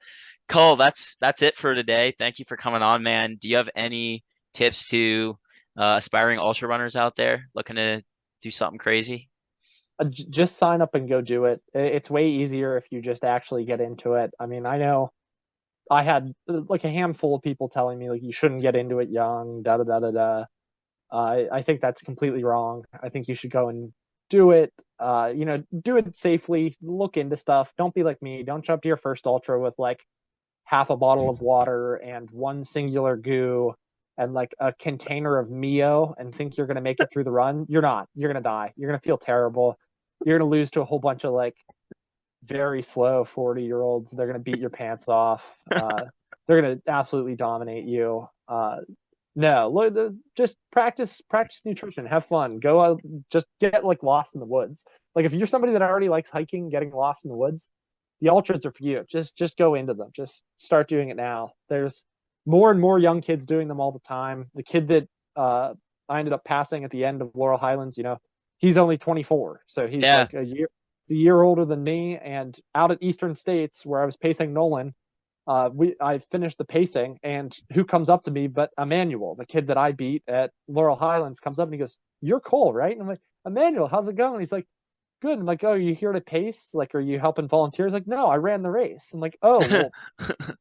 Cole, that's it for today. Thank you for coming on, man. Do you have any tips to aspiring ultra runners out there looking to do something crazy? Just sign up and go do it. It's way easier if you just actually get into it. I mean, I know I had like a handful of people telling me like you shouldn't get into it young, da da da da da. I think that's completely wrong. I think you should go and do it. Do it safely. Look into stuff. Don't be like me. Don't jump to your first ultra with like half a bottle of water and one singular goo and like a container of Mio and think you're gonna make it through the run. You're not. You're gonna die. You're gonna feel terrible. You're gonna lose to a whole bunch of like very slow 40-year-olds. They're gonna beat your pants off. They're gonna absolutely dominate you. No, just practice nutrition, have fun, go out, just get like lost in the woods. Like if you're somebody that already likes hiking, getting lost in the woods, the ultras are for you. Just go into them. Just start doing it now. There's more and more young kids doing them all the time. The kid that I ended up passing at the end of Laurel Highlands, he's only 24, so he's Yeah. like a year older than me. And out at Eastern States, where I was pacing Nolan, I finished the pacing, and who comes up to me but Emmanuel, the kid that I beat at Laurel Highlands, comes up and he goes, "You're Cole, right?" And I'm like, "Emmanuel, how's it going?" He's like, "Good." I'm like, "Oh, are you here to pace? Like, are you helping volunteers?" Like, "No, I ran the race." I'm like, "Oh,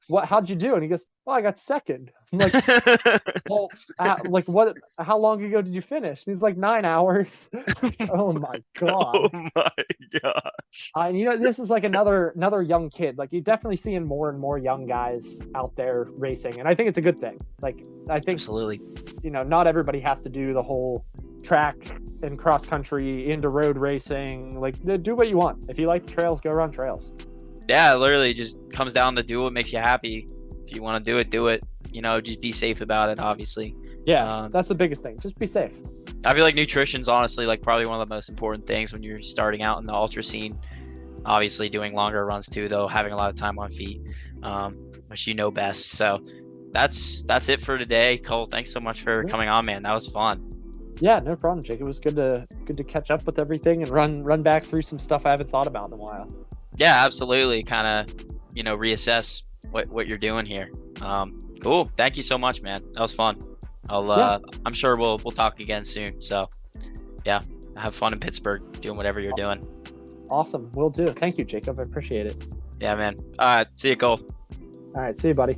well, how'd you do?" And he goes, "Oh, I got second." I'm like, "Well, like what? How long ago did you finish?" And he's like, 9 hours. Oh my Oh god. my gosh. This is like another young kid. Like you're definitely seeing more and more young guys out there racing, and I think it's a good thing. Like I think Absolutely. not everybody has to do the whole track and cross country into road racing. Like do what you want. If you like the trails, go run trails. Yeah, it literally just comes down to do what makes you happy. If you want to do it, do it. Just be safe about it, obviously. Yeah, Um, that's the biggest thing. Just be safe. I feel like nutrition's honestly like probably one of the most important things when you're starting out in the ultra scene. Obviously, doing longer runs too, though, having a lot of time on feet, which you know best. So, that's it for today. Cole, thanks so much for coming on, man. That was fun. Yeah, no problem, Jake. It was good to catch up with everything and run back through some stuff I haven't thought about in a while. Yeah, absolutely. Kind of, reassess what you're doing here. Cool. Thank you so much, man. That was fun. I'm sure we'll talk again soon. So, yeah, have fun in Pittsburgh doing whatever you're doing. Awesome. Will do. Thank you, Jacob. I appreciate it. Yeah, man. See you, Cole. All right. See you, buddy.